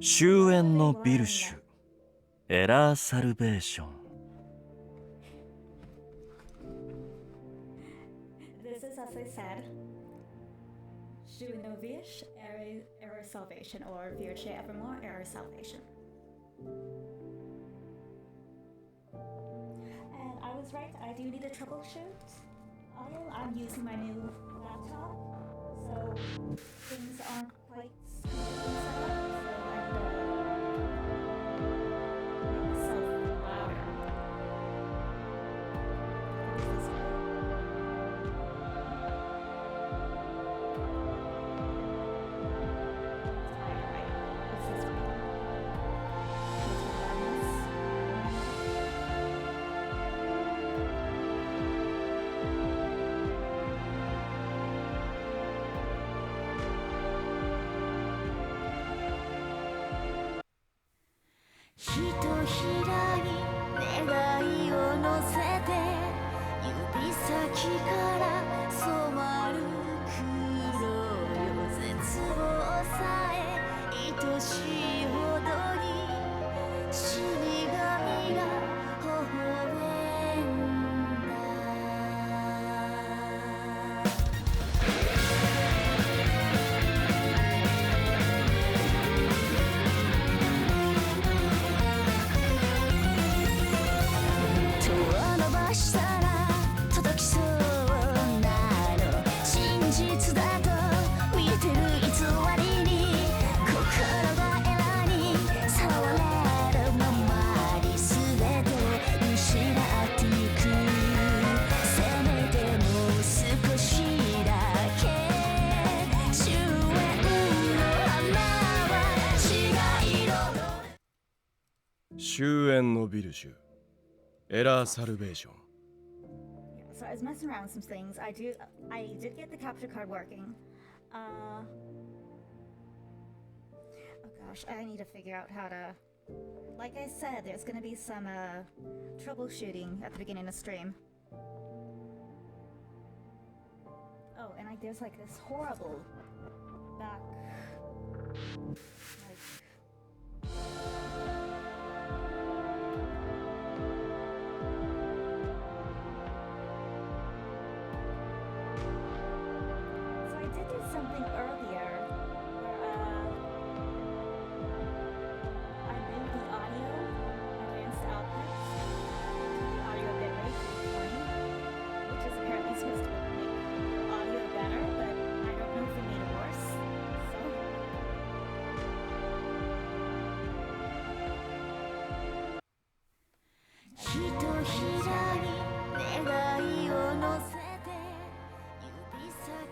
終焉のビルシュエラーサルベーション。 This is, as I said, Shunovish, Error Salvation, or Virche Evermore, Error Salvation. And I was right, I do need a troubleshoot. I'm using my new laptop, so things aren't quite completely set up, so I'm gonna make myself louder. This way.終焉のビルシュエラーサルベーション。 So I was messing around with some things. I did get the capture card working. Oh gosh, I need to figure out how to. Like I said, there's gonna be some troubleshooting at the beginning of stream. Oh, and there's like this horrible back, like. So I did do something earlier where I moved the audio advanced outputs to the audio bitrate 20, which is apparently supposed to make the audio better, but I don't know if it made it worse.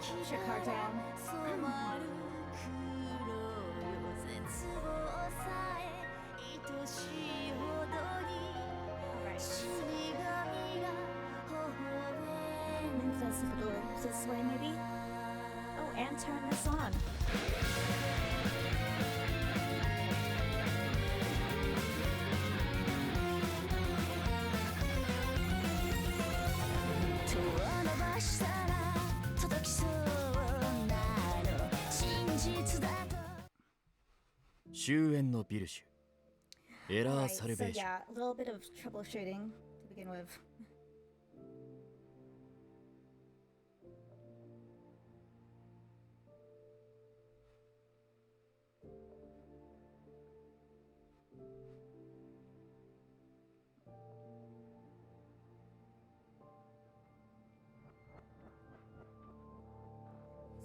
Capture card down. Move this a little this way, maybe. Oh, and turn this on. Alright, so yeah, a little bit of troubleshooting to begin with.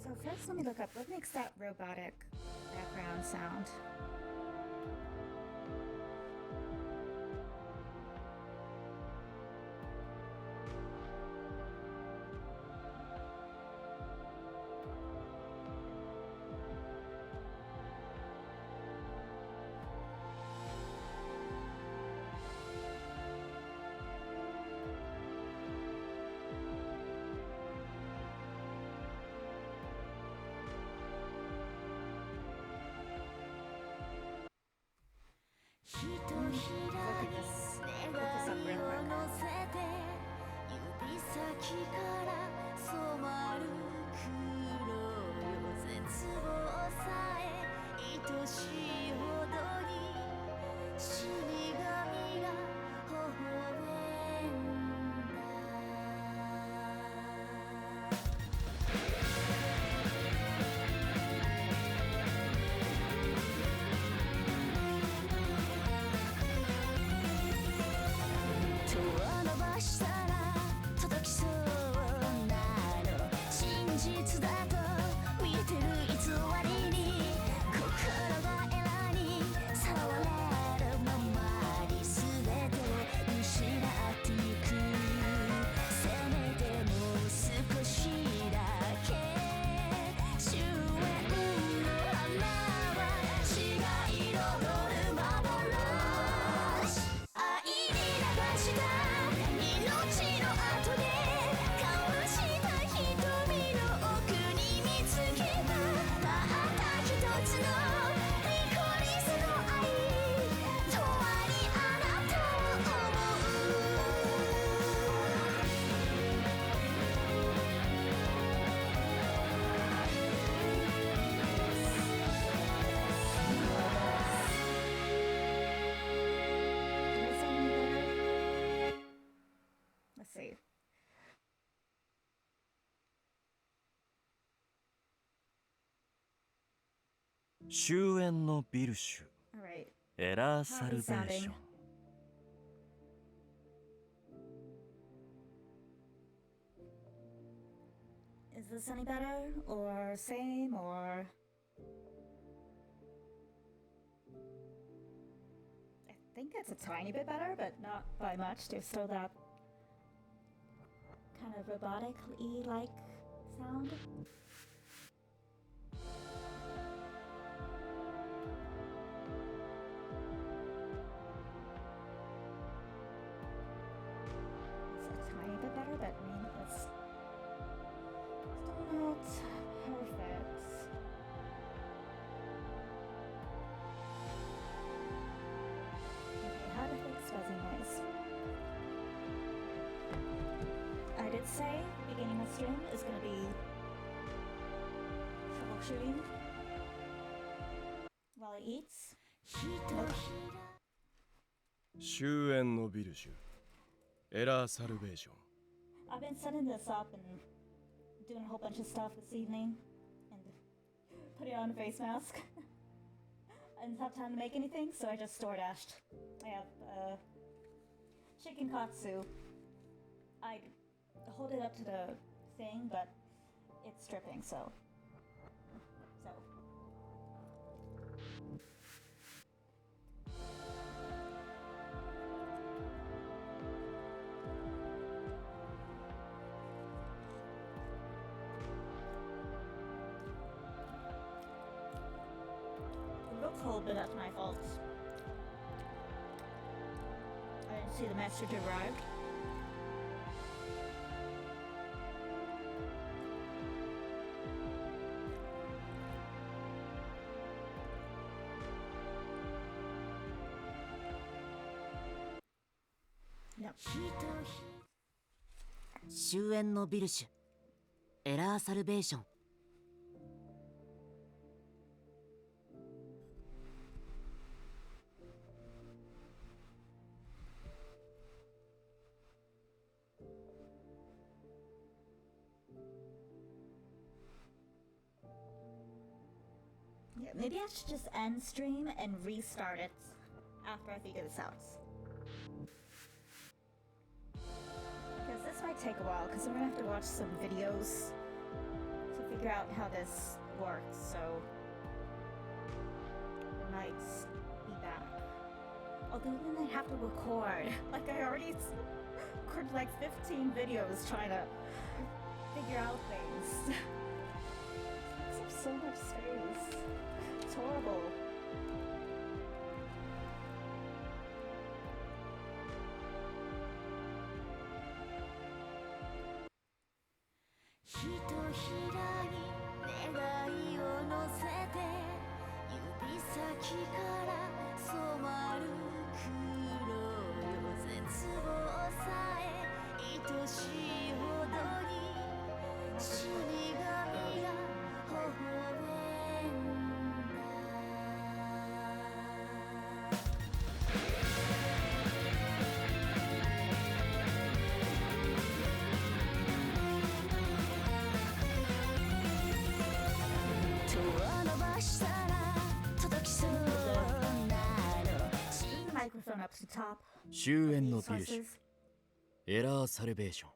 So first let me look up what makes that robotic background sound. Look this up real quick. しいほど死神が微笑んだ手を伸ばしたら届きそうなの真実だと見えてる偽りに心がエラにさらわれるままに全てを失ってゆくせめてもう少しだけ終焉の花は血が彩る幻愛に流した命の後で交した瞳の奥に見つけたたった一つのニコリスの愛永遠にあなたを思Let's see. 終焉のビルシュ Alright. エラーサルベーション Is this any better? Or same? Or. I think it's a tiny bit better, but not by much. There's still that kind of robotic-y like sound. It's a tiny bit better, but I mean, it's still not perfect. Okay, how to fix fuzzy noise? I did say beginning of stream is gonna be troubleshooting while he eats. 終焉のビルシュエラーサルベーション I've been setting this up and doing a whole bunch of stuff this evening and putting on a face mask. I didn't have time to make anything, so I just store dashed. I have chicken katsu. I hold it up to the thing, but it's dripping, so. A little cold, but that's my fault. I didn't see the message arrived. Yep. 終焉のビルシュエラーサルベーション Yeah, maybe I should just end stream and restart it after I figure this out. Because this might take a while, because we're gonna have to watch some videos to figure out how this works, so I might be back. Although then I have to record. Like I already recorded like 15 videos trying to figure out things. Takes up so much space. It's horrible. up to the top. 終焉のビルシュ Sources. エラーサルベーション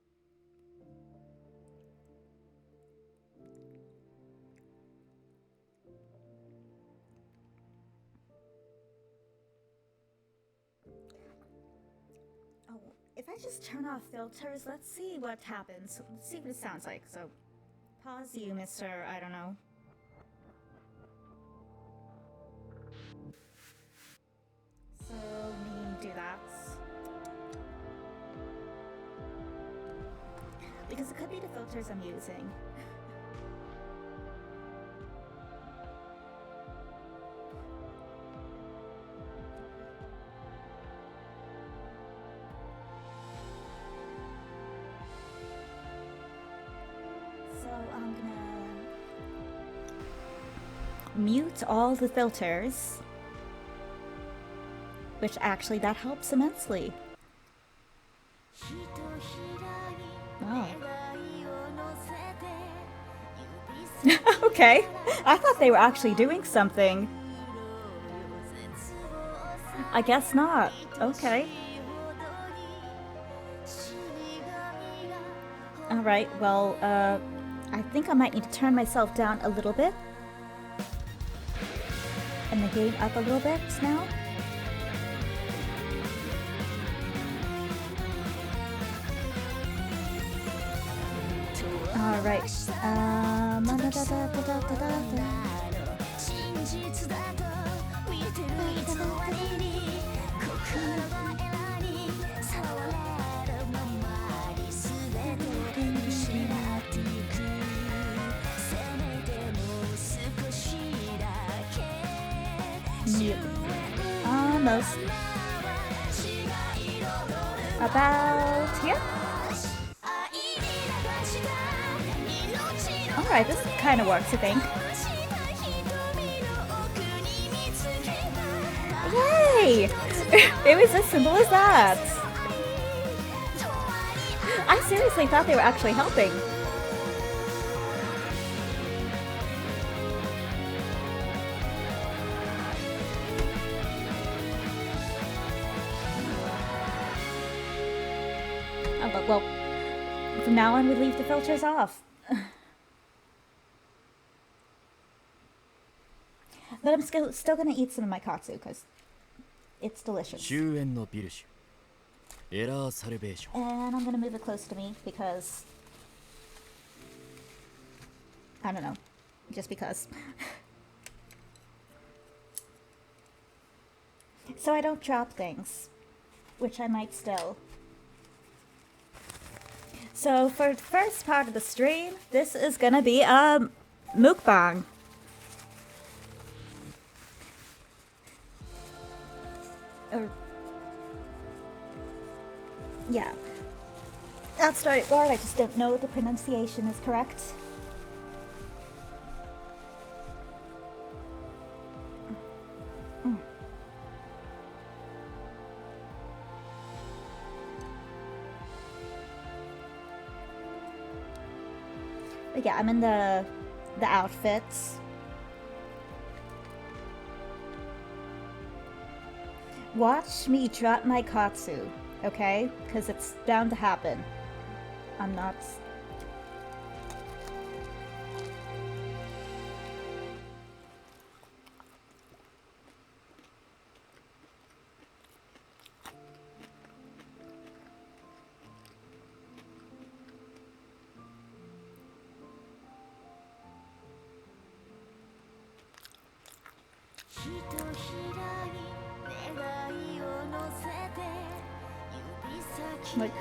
Oh, if I just turn off filters, let's see what happens. Let's see what it sounds like. So, pause you, Mr. I don't know. So, we can do that. Because it could be the filters I'm using. So I'm gonna mute all the filters, which actually that helps immensely. Oh. Okay, I thought they were actually doing something. I guess not. Okay. Alright, well, I think I might need to turn myself down a little bit. And the gain up a little bit now. Alright, almost. About here? Alright, this kind of works, I think. Yay! It was as simple as that. I seriously thought they were actually helping. Oh, but well, from now on we leave the filters off. But I'm still gonna eat some of my katsu because it's delicious. 終焉のビルシュエラーサルベーション And I'm gonna move it close to me because I don't know, just because. So I don't drop things, which I might still. So for the first part of the stream, this is gonna be a mukbang. Or yeah, that's the right word. I just don't know if the pronunciation is correct. But yeah, I'm in the outfits. Watch me drop my katsu, okay? Because it's bound to happen. I'm not. Like,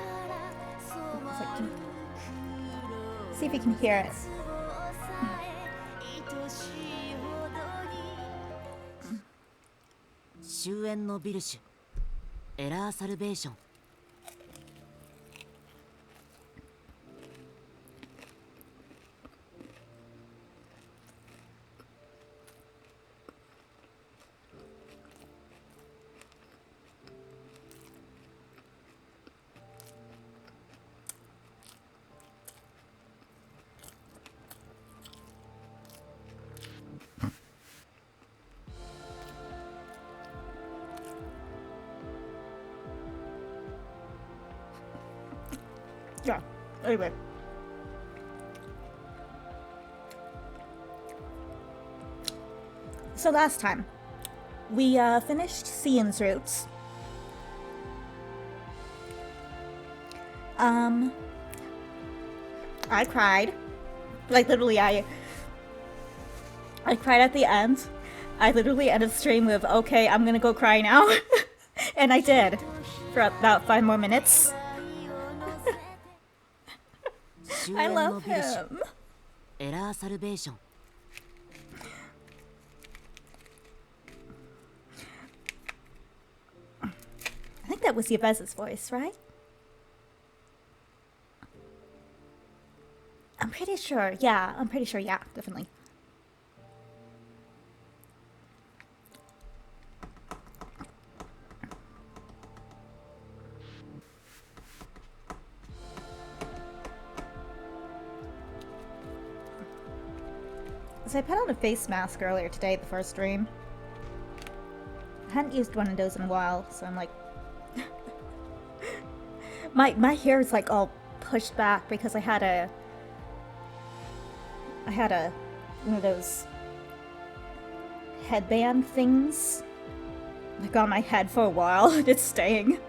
see if you can hear it. 終焉のビルシュエラーサルベーション Yeah. Anyway. So last time, we finished Cian's roots. I cried. Like, literally, I cried at the end. I literally ended the stream with, okay, I'm gonna go cry now. And I did. For about 5 more minutes. I love him. エラーサルベーション I think that was Yabez's voice, right? I'm pretty sure. Yeah, I'm pretty sure. Yeah, definitely. So I put on a face mask earlier today before stream. I hadn't used one of those in a while, so I'm like... my hair is like all pushed back because I had a one of those headband things like on my head for a while. It's staying.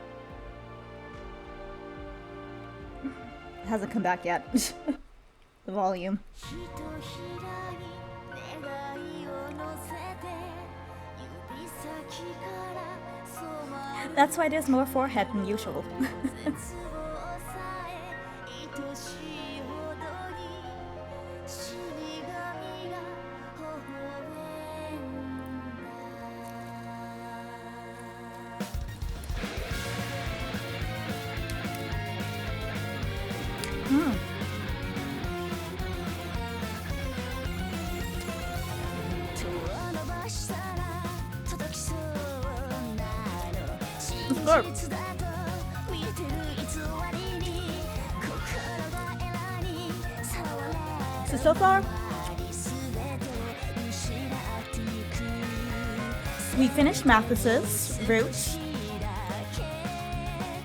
It hasn't come back yet. The volume. That's why there's more forehead than usual. So far, we finished Mathis's roots,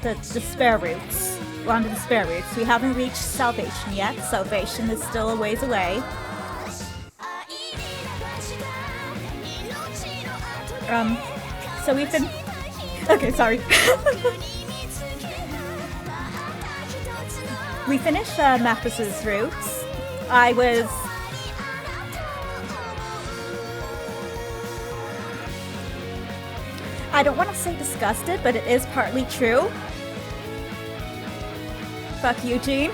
the spare roots. We're on to the spare roots. We haven't reached Salvation yet. Salvation is still a ways away. So we've been... Okay, sorry. We finished Mathis's roots. I don't want to say disgusted, but it is partly true. Fuck Eugene.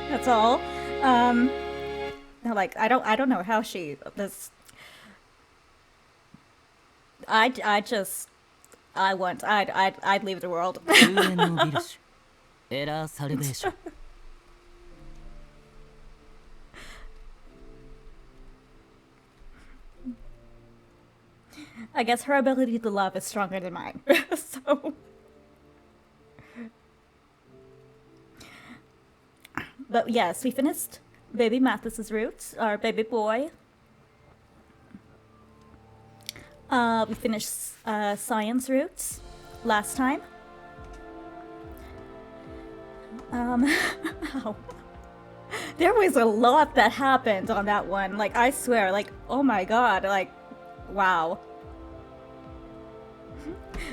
That's all. No, like I don't know how she this. I'd leave the world. 終焉のビルシュエラーサルベーション I guess her ability to love is stronger than mine. So, but yes, we finished Baby Mathis's roots, our baby boy. We finished Science roots last time. There was a lot that happened on that one. Like, I swear, like, oh my god, like, wow.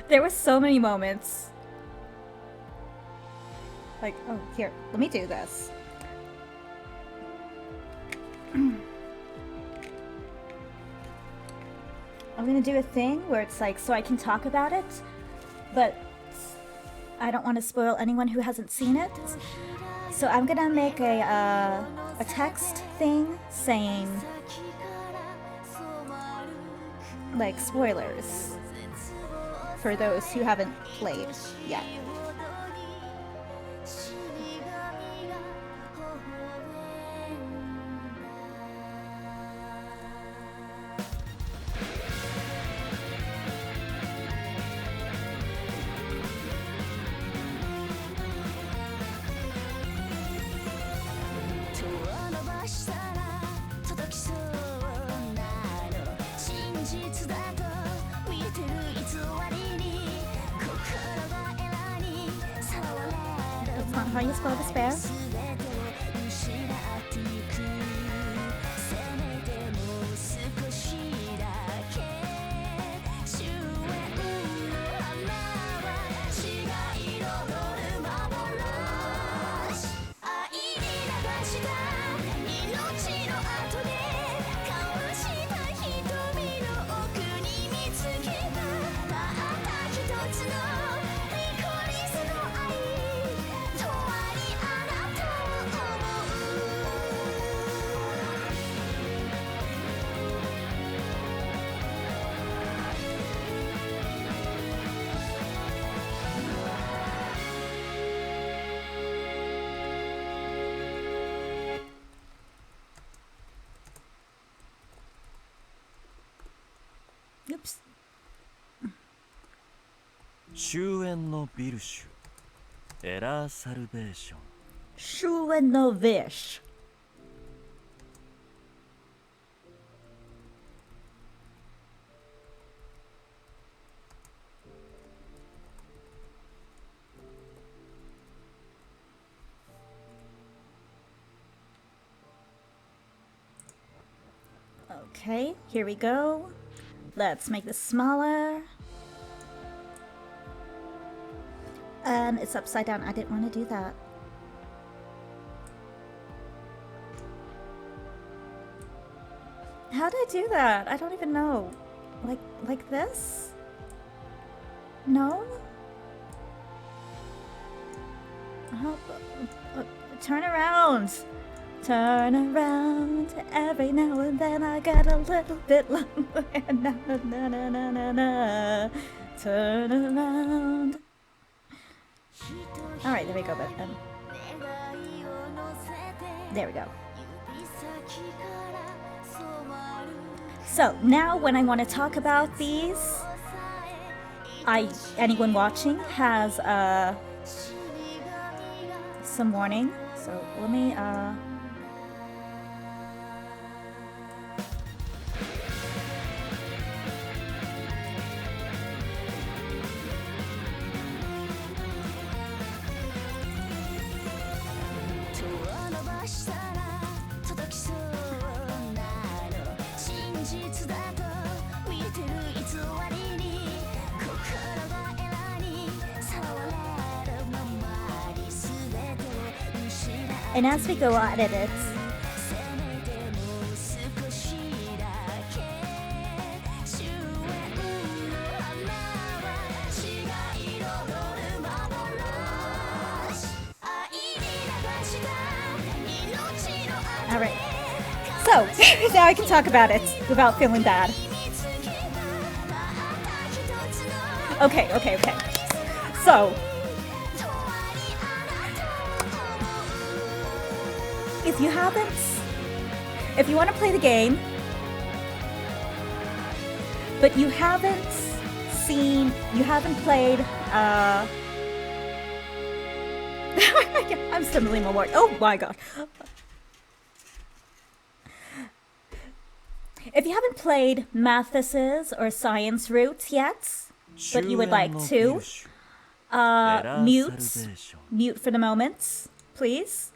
There were so many moments. Like, oh, here, let me do this. I'm gonna do a thing where it's like, so I can talk about it, but I don't want to spoil anyone who hasn't seen it. So I'm gonna make a text thing saying, like, spoilers for those who haven't played yet. how you spell despair? 全てを失ってゆくせめてもう少しだけ終焉の花は血が彩る幻愛に流した命の後で交わした瞳の奥に見つけたたった一つのニコリスの愛永遠にあなたを思う Oops. 終焉のビルシュエラーサルベーション Shuenovish. Okay, here we go. Let's make this smaller. And it's upside down. I didn't want to do that. How did I do that? I don't even know. Like this? No? Turn around. Turn around. Every now and then I get a little bit lonely. Na, na, na, na, na, na. Turn around. Alright, there we go, but there we go. So now when I want to talk about these, anyone watching has some warning. So let me and as we go at it, alright. So, now I can talk about it without feeling bad. Okay. So, if you want to play the game, but you haven't played, I'm stumbling my word. Oh my god. If you haven't played Mathis's or Science Roots yet, but you would like to, mute for the moment, please.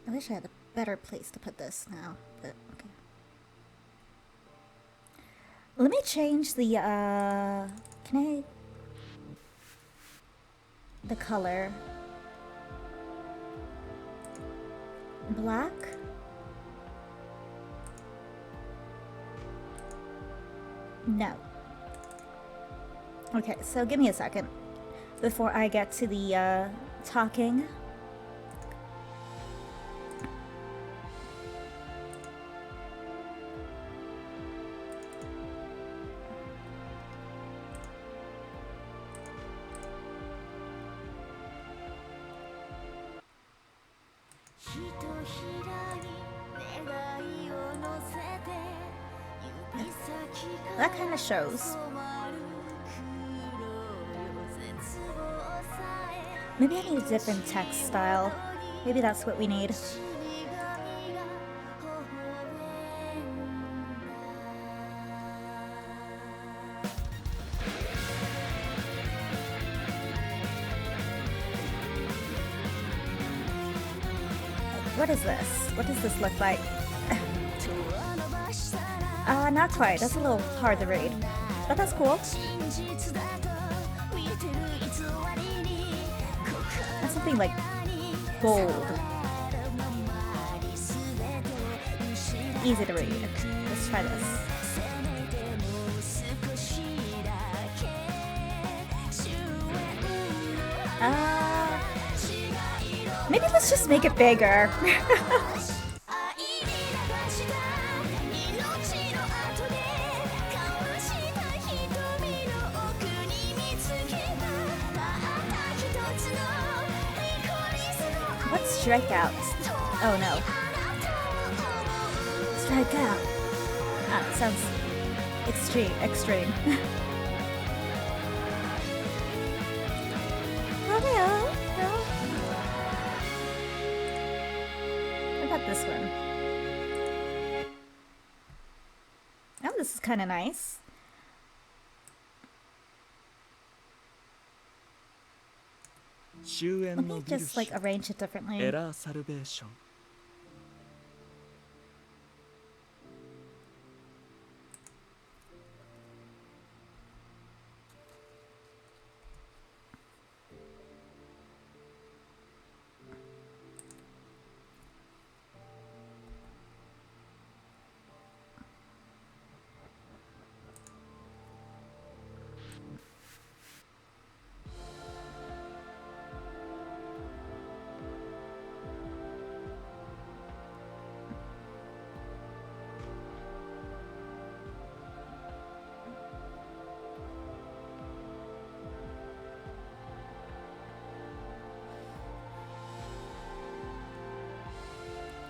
I wish I had a better place to put this now, but okay. Let me change the, the color. Black? No. Okay, so give me a second before I get to the, talking. That kind of shows. Maybe I need a different text style. Maybe that's what we need. what is this? What does this look like? Not quite. That's a little hard to read. But that's cool. That's something like gold. Easy to read. Let's try this. Maybe let's just make it bigger. What's strikeout? Oh no. Strikeout. Ah, sounds extreme. Romeo, no. What about this one? Oh, this is kind of nice. Let me just like arrange it differently. エラーサルベーション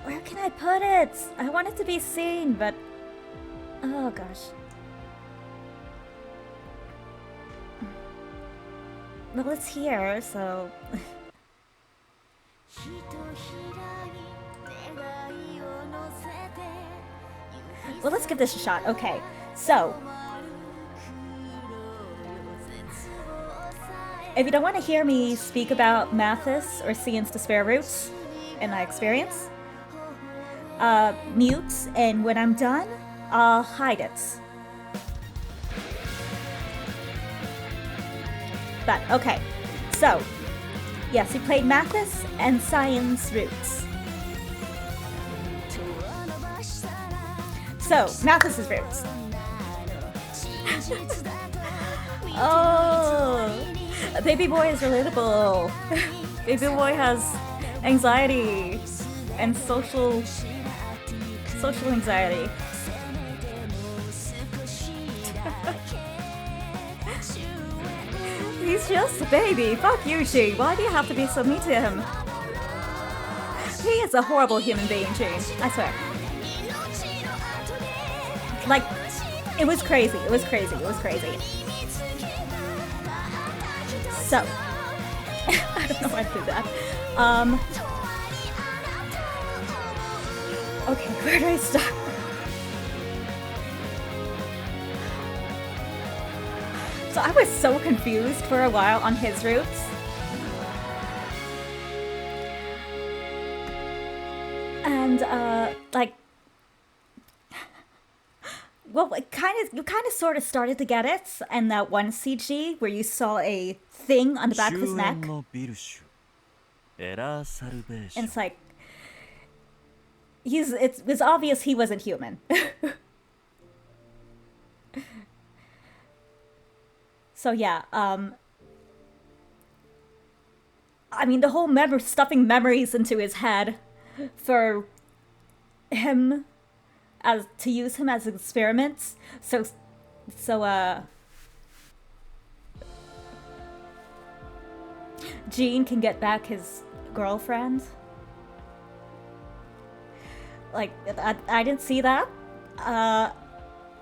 Where can I put it? I want it to be seen, but... Oh gosh. Well, it's here, so... Well, let's give this a shot. Okay, so... If you don't want to hear me speak about Mathis or Cian's Despair Roots in my experience, mute, and when I'm done, I'll hide it. But, okay. So, yes, we played Mathis and Cian's Roots. So, Mathis's Roots. Oh, Baby Boy is relatable. Baby Boy has anxiety and social anxiety. He's just a baby. Fuck you, Gene. Why do you have to be so mean to him? He is a horrible human being, Gene. I swear. Like, it was crazy. It was crazy. It was crazy. So, I don't know why I did that. Okay, where do I start? So I was so confused for a while on his roots. And, like... Well, you kind of sort of started to get it, and that one CG where you saw a thing on the back of his neck. And it's like, it was obvious he wasn't human. So yeah, I mean, the whole stuffing memories into his head for him to use him as experiments. So Gene can get back his girlfriend. Like, I didn't see that.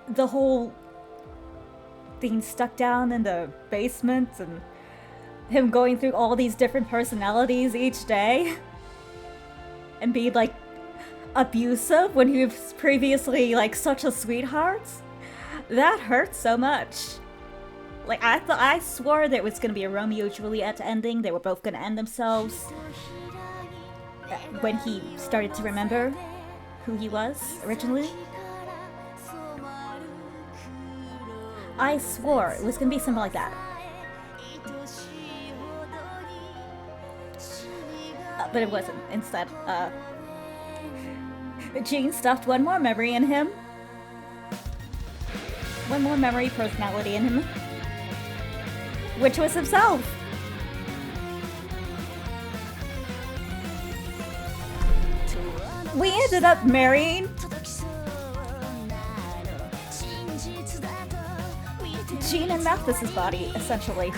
The whole being stuck down in the basement and him going through all these different personalities each day and being like abusive when he was previously like such a sweetheart. That hurt so much. Like, I swore there was gonna be a Romeo Juliet ending. They were both gonna end themselves. when he started to remember who he was originally. I swore it was gonna be something like that. But it wasn't. Instead, Jean stuffed one more memory in him. One more memory personality in him. Which was himself. We ended up marrying Jean and Mathis's body, essentially.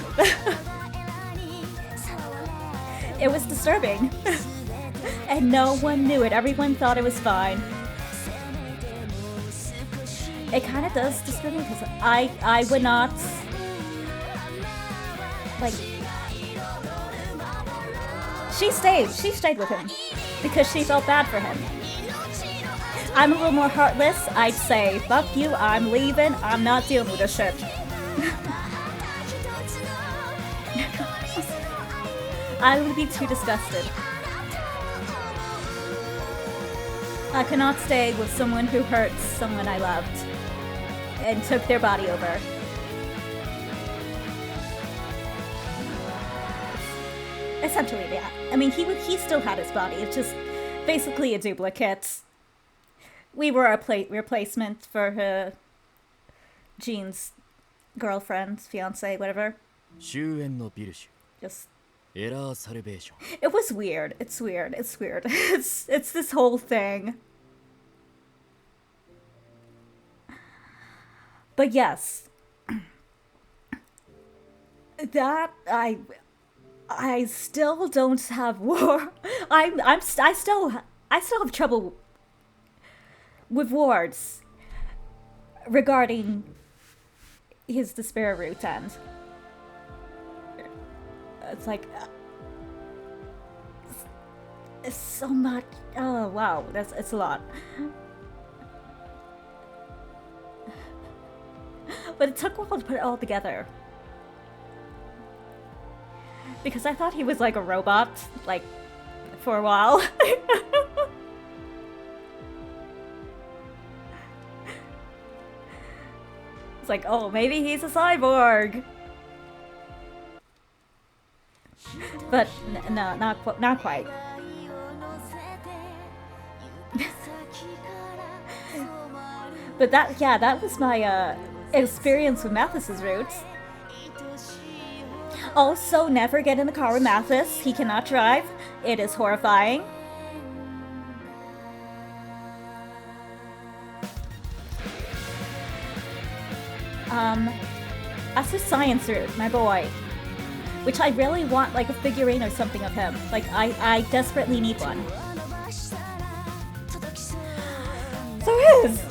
It was disturbing. And no one knew it. Everyone thought it was fine. It kind of does disturb me because I would not, like, she stayed with him because she felt bad for him. I'm a little more heartless. I'd say, fuck you, I'm leaving, I'm not dealing with this shit. I would be too disgusted. I cannot stay with someone who hurts someone I loved and took their body over. Essentially, yeah. I mean, he still had his body. It's just basically a duplicate. We were a replacement for her, Jean's girlfriend, fiance, whatever. 終焉のビルシ Just ュエラーサルベーション it was weird. It's weird. It's weird. It's this whole thing. But yes, that I still don't have war. I still have trouble with words regarding his despair route, and it's like it's so much. Oh wow, it's a lot. But it took a while to put it all together. Because I thought he was like a robot, like, for a while. It's like, oh, maybe he's a cyborg. But no, not quite. But that was my experience with Mathis's roots. Also, never get in the car with Mathis. He cannot drive. It is horrifying. That's the science route, my boy. Which I really want, like, a figurine or something of him. Like, I desperately need one. So his!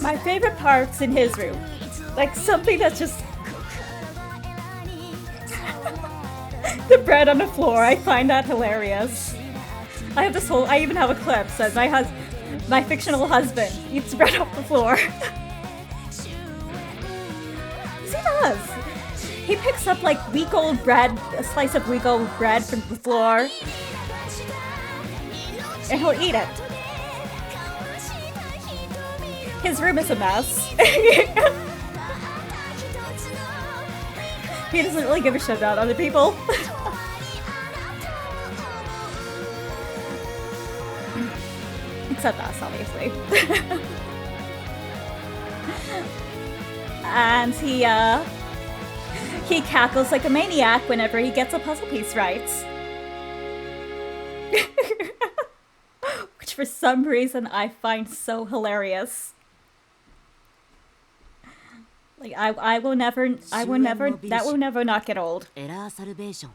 My favorite parts in his room. Like, something that's just... the bread on the floor, I find that hilarious. I even have a clip that says my fictional husband eats bread off the floor. He does. He picks up like week-old bread, a slice of week-old bread from the floor, and he'll eat it. His room is a mess. He doesn't really give a shit about other people. Except us, obviously. And he cackles like a maniac whenever he gets a puzzle piece right. Which for some reason I find so hilarious. Like I will never that will never not get old. エラーサルベーション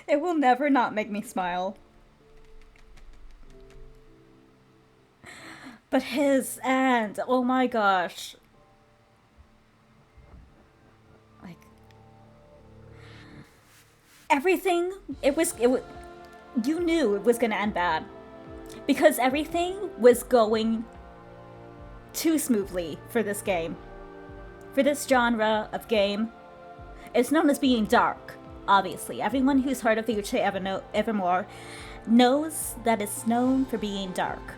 It will never not make me smile. But his and oh my gosh. Like everything, it was you knew it was going to end bad because everything was going too smoothly for this game. For this genre of game, it's known as being dark, obviously. Everyone who's heard of the Uche Evermore knows that it's known for being dark.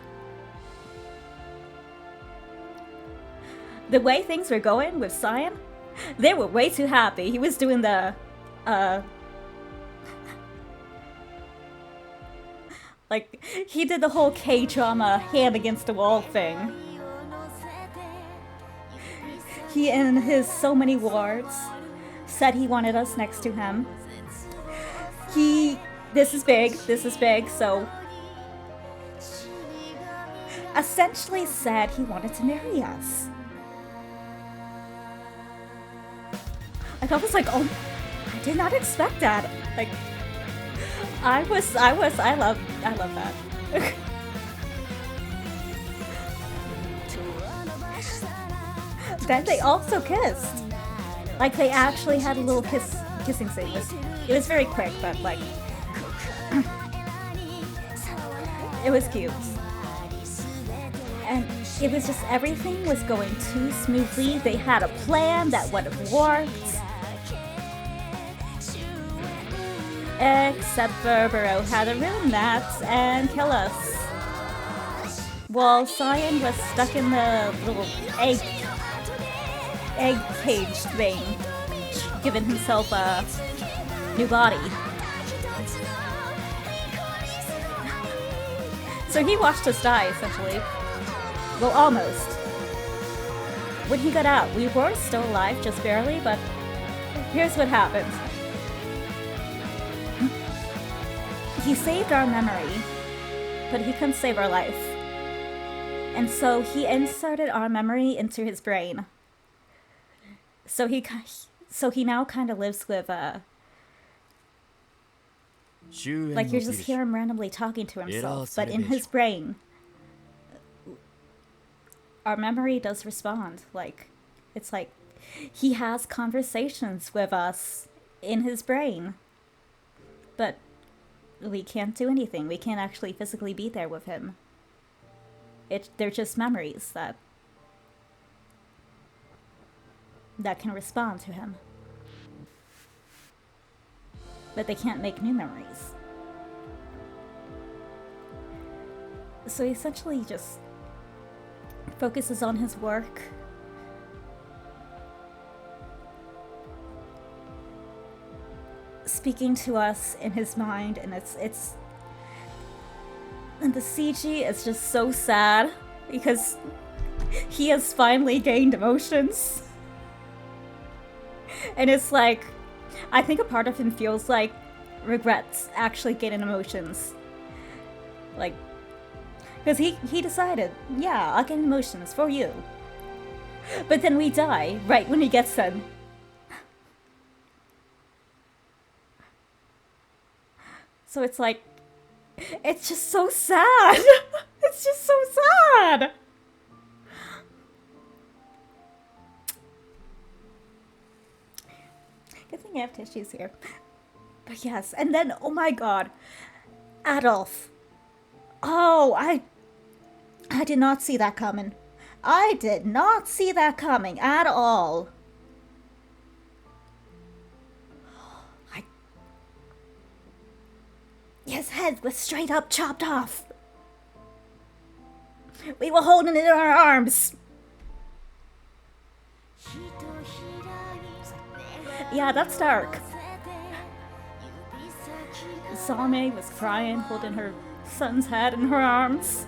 The way things were going with Cyan, they were way too happy. He was doing the, like, he did the whole K-drama hand against the wall thing. He, in his so many words, said he wanted us next to him. This is big, so essentially said he wanted to marry us. Like, I was like, oh, I did not expect that. Like, I love that. Then they also kissed. Like, they actually had a little kissing scene. It was very quick, but like, it was cute. And it was just, everything was going too smoothly. They had a plan that would have worked. Except for Burrow had to ruin that and kill us. While Cyan was stuck in the little egg cage thing, giving himself a new body. So he watched us die, essentially. Well, almost. When he got out, we were still alive, just barely, but here's what happened. He saved our memory, but he couldn't save our life. And so he inserted our memory into his brain. So he now kind of lives with, like, you just hear him randomly talking to himself, but in his brain, our memory does respond. Like, it's like he has conversations with us in his brain, but we can't do anything. We can't actually physically be there with him. They're just memories that can respond to him. But they can't make new memories. So he essentially just focuses on his work. Speaking to us in his mind, and and the CG is just so sad because he has finally gained emotions. And it's like, I think a part of him feels like regrets actually getting emotions. Like, because he decided, yeah, I'll get emotions for you. But then we die right when he gets them. So it's like, it's just so sad. It's just so sad. Good thing I have tissues here. But yes, and then, oh my god, Adolf. Oh, I did not see that coming. I did not see that coming at all. His head was straight up chopped off. We were holding it in our arms. Yeah, that's dark. Salome was crying, holding her son's head in her arms.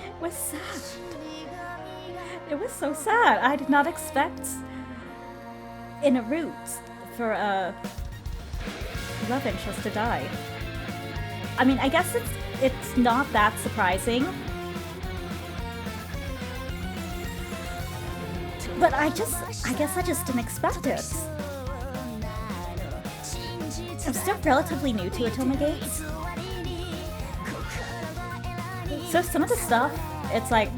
It was sad. It was so sad. I did not expect in a route for a love interest to die. I mean, I guess it's not that surprising. But I guess I just didn't expect it. I'm still relatively new to Otome Gates. So some of the stuff, it's like,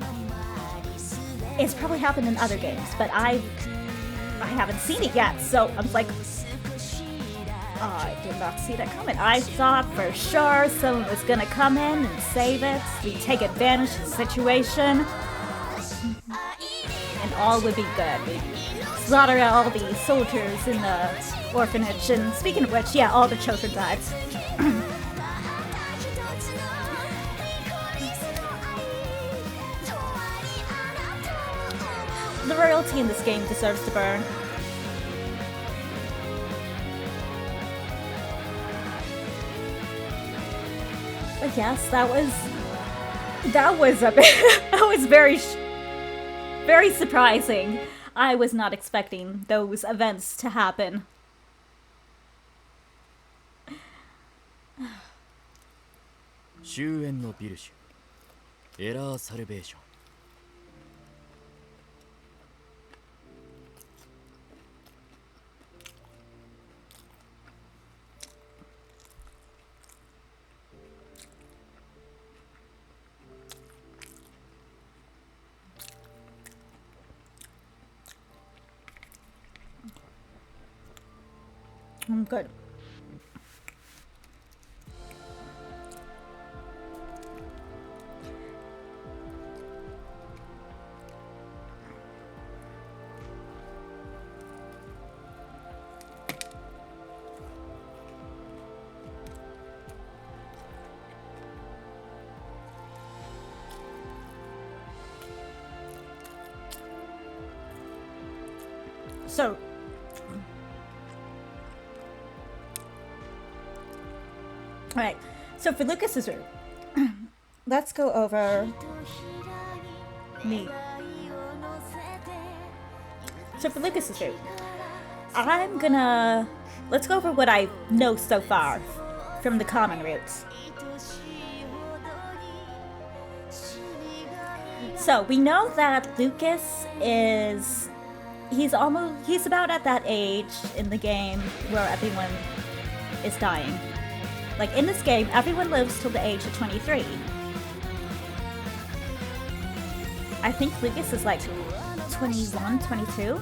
it's probably happened in other games, but I haven't seen it yet, so I'm like, I did not see that coming. I thought for sure someone was gonna come in and save it. We take advantage of the situation. And all would be good. We'd slaughter all the soldiers in the orphanage. And speaking of which, yeah, all the children died. The royalty in this game deserves to burn. But yes, that was a bit, that was very surprising. I was not expecting those events to happen. 終焉のビルシュエラーサルベーション I'm good. So, alright, so for Lucas's route, let's go over me. So for Lucas's route, let's go over what I know so far from the common routes. So we know that Lucas he's about at that age in the game where everyone is dying. Like in this game, everyone lives till the age of 23. I think Lucas is like 21, 22.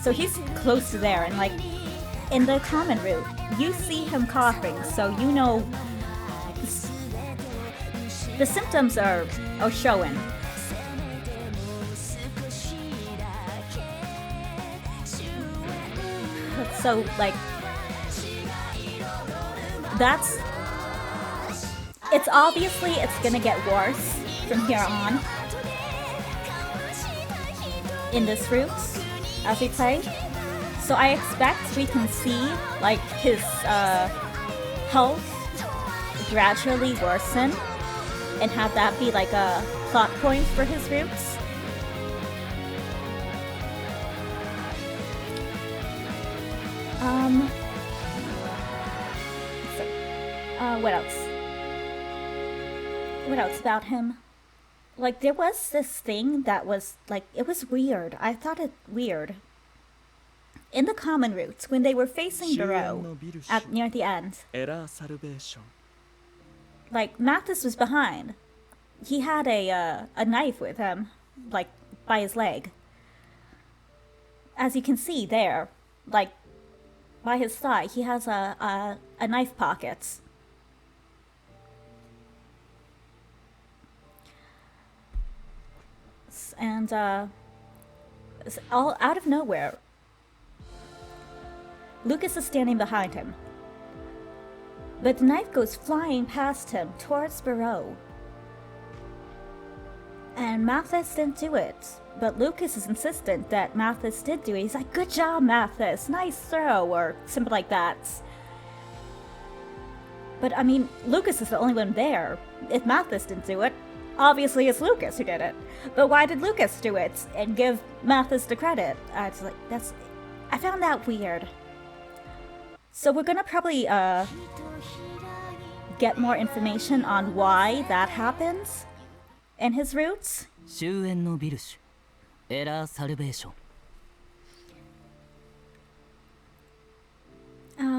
So he's close to there, and like in the common route, you see him coughing, so you know the symptoms are showing. So, like, it's gonna get worse from here on in this route as we play. So I expect we can see, like, his health gradually worsen and have that be, like, a plot point for his routes. What else? What else about him? Like, there was this thing that was, like, it was weird. I thought it weird. In the common routes, when they were facing Barrow near the end, エラーサルベーション like, Mathis was behind. He had a knife with him, like, by his leg. As you can see there, like, by his thigh, he has a knife pocket. And, all out of nowhere, Lucas is standing behind him. But the knife goes flying past him towards Barrow. And Mathis didn't do it. But Lucas is insistent that Mathis did do it. He's like, "Good job, Mathis. Nice throw," or something like that. But, I mean, Lucas is the only one there. If Mathis didn't do it, obviously it's Lucas who did it. But why did Lucas do it and give Mathis the credit? It's like, I found that weird. So we're gonna probably, get more information on why that happens in his roots. 終焉のビルシュエラーサルベーション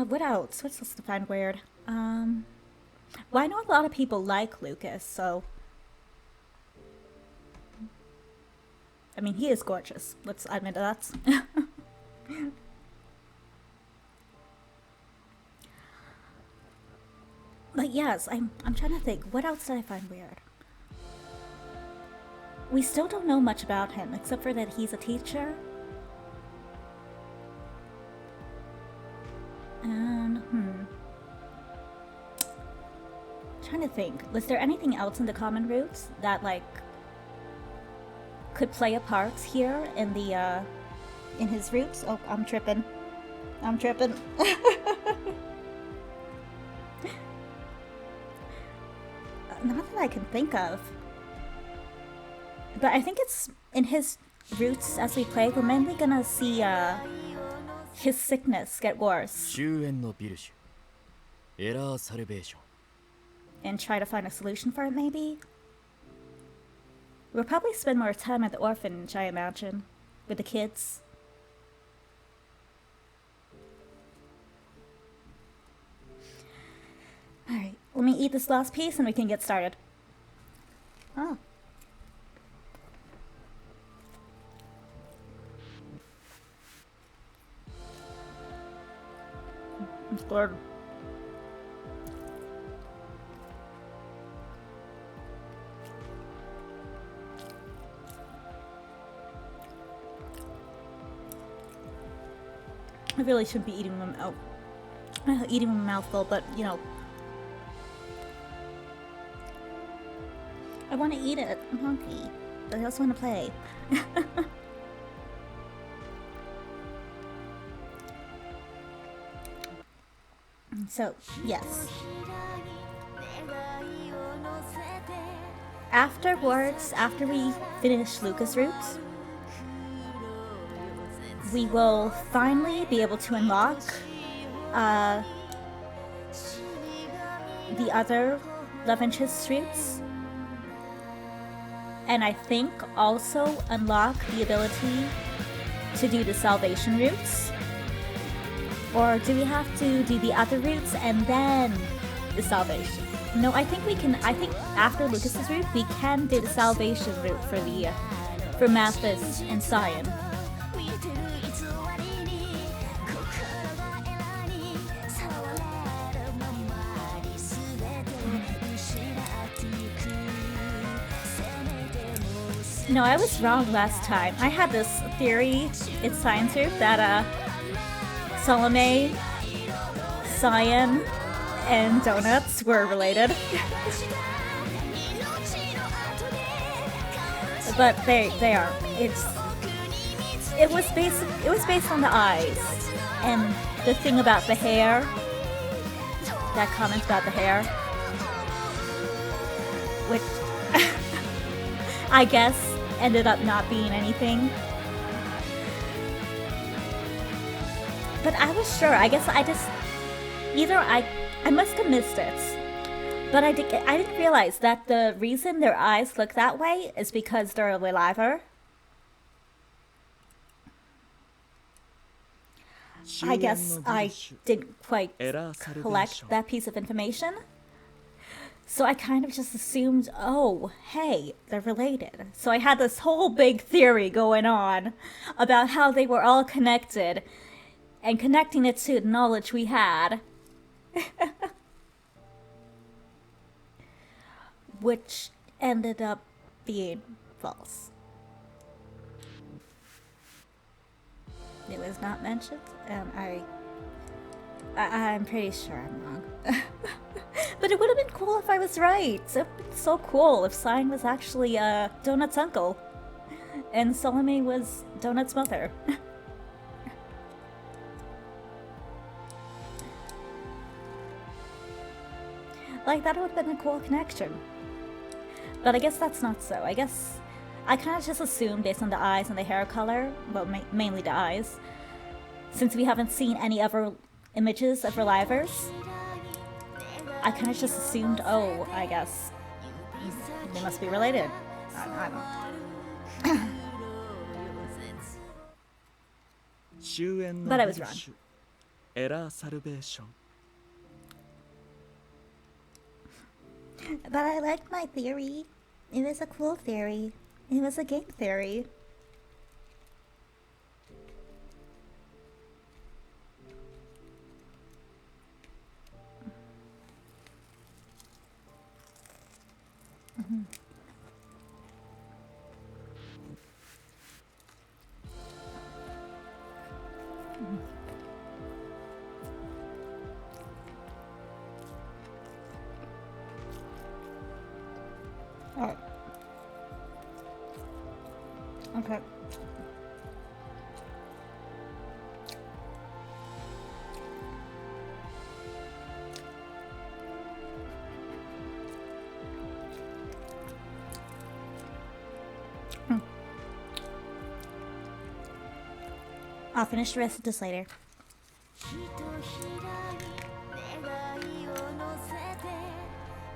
What else? What's else to find weird? Well, I know a lot of people like Lucas, so... I mean, he is gorgeous. Let's admit that. But yes, I'm trying to think. What else did I find weird? We still don't know much about him, except for that he's a teacher. And, trying to think. Was there anything else in the common roots that, like, could play a part here in the, in his roots? Oh, I'm tripping. I'm tripping. Not that I can think of. But I think it's in his roots as we play, we're mainly gonna see his sickness get worse 終焉のビルシュエラーサルベーション and try to find a solution for it, maybe. We'll probably spend more time at the orphanage, I imagine, with the kids. Alright, let me eat this last piece and we can get started. Oh. It's good. I really shouldn't be eating them out. Eating them mouthful, but you know. I want to eat it. I'm hungry. But I also want to play. So, yes. Afterwards, after we finish Lucas Roots, we will finally be able to unlock the other Love Interest Roots. And I think also unlock the ability to do the Salvation Roots. Or do we have to do the other routes and then the Salvation? No, I think we can. I think after Lucas's route, we can do the Salvation route for Mathis and Cyan. No, I was wrong last time. I had this theory in Science Group that Salome, Cyan, and Donuts were related. But they are. It was based on the eyes and the thing about the hair. That comment about the hair, which I guess ended up not being anything. But I was sure. I guess I just I must have missed it. But I didn't realize that the reason their eyes look that way is because they're a Reliver. I guess I didn't quite collect that piece of information. So I kind of just assumed, oh, hey, they're related. So I had this whole big theory going on about how they were all connected and connecting it to the knowledge we had. Which ended up being false. It was not mentioned, and I'm pretty sure I'm wrong. But it would have been cool if I was right. It would have been so cool if Cyan was actually Donut's uncle, and Salome was Donut's mother. Like, that would have been a cool connection. But I guess that's not so. I guess I kind of just assumed based on the eyes and the hair color, well, mainly the eyes, since we haven't seen any other images of Relivers, I kind of just assumed, oh, I guess they must be related. I don't know. But I was wrong. エラーサルベーション But I liked my theory. It was a cool theory. It was a game theory. I'll finish the rest of this later. ひとひらに願いを乗せて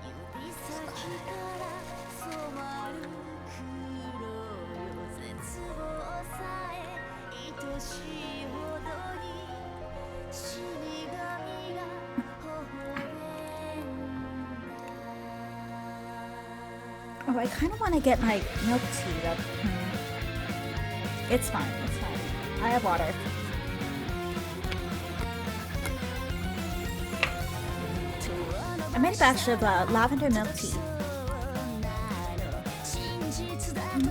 指先から染まる黒よ絶望さえ愛しいほどに死神が微笑んだ Oh, I kind of want to get my milk tea. But, It's fine. It's fine. I have water. I made a batch of lavender milk tea,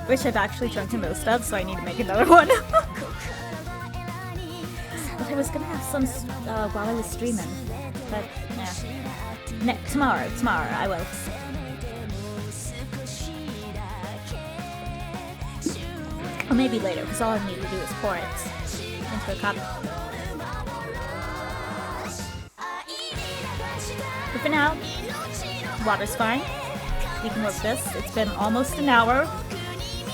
which I've actually drunk most of, so I need to make another one. But I was gonna have some while I was streaming, but nah. Tomorrow I will. Or maybe later, because all I need to do is pour it into a cup. But for now, water's fine. We can work this. It's been almost an hour.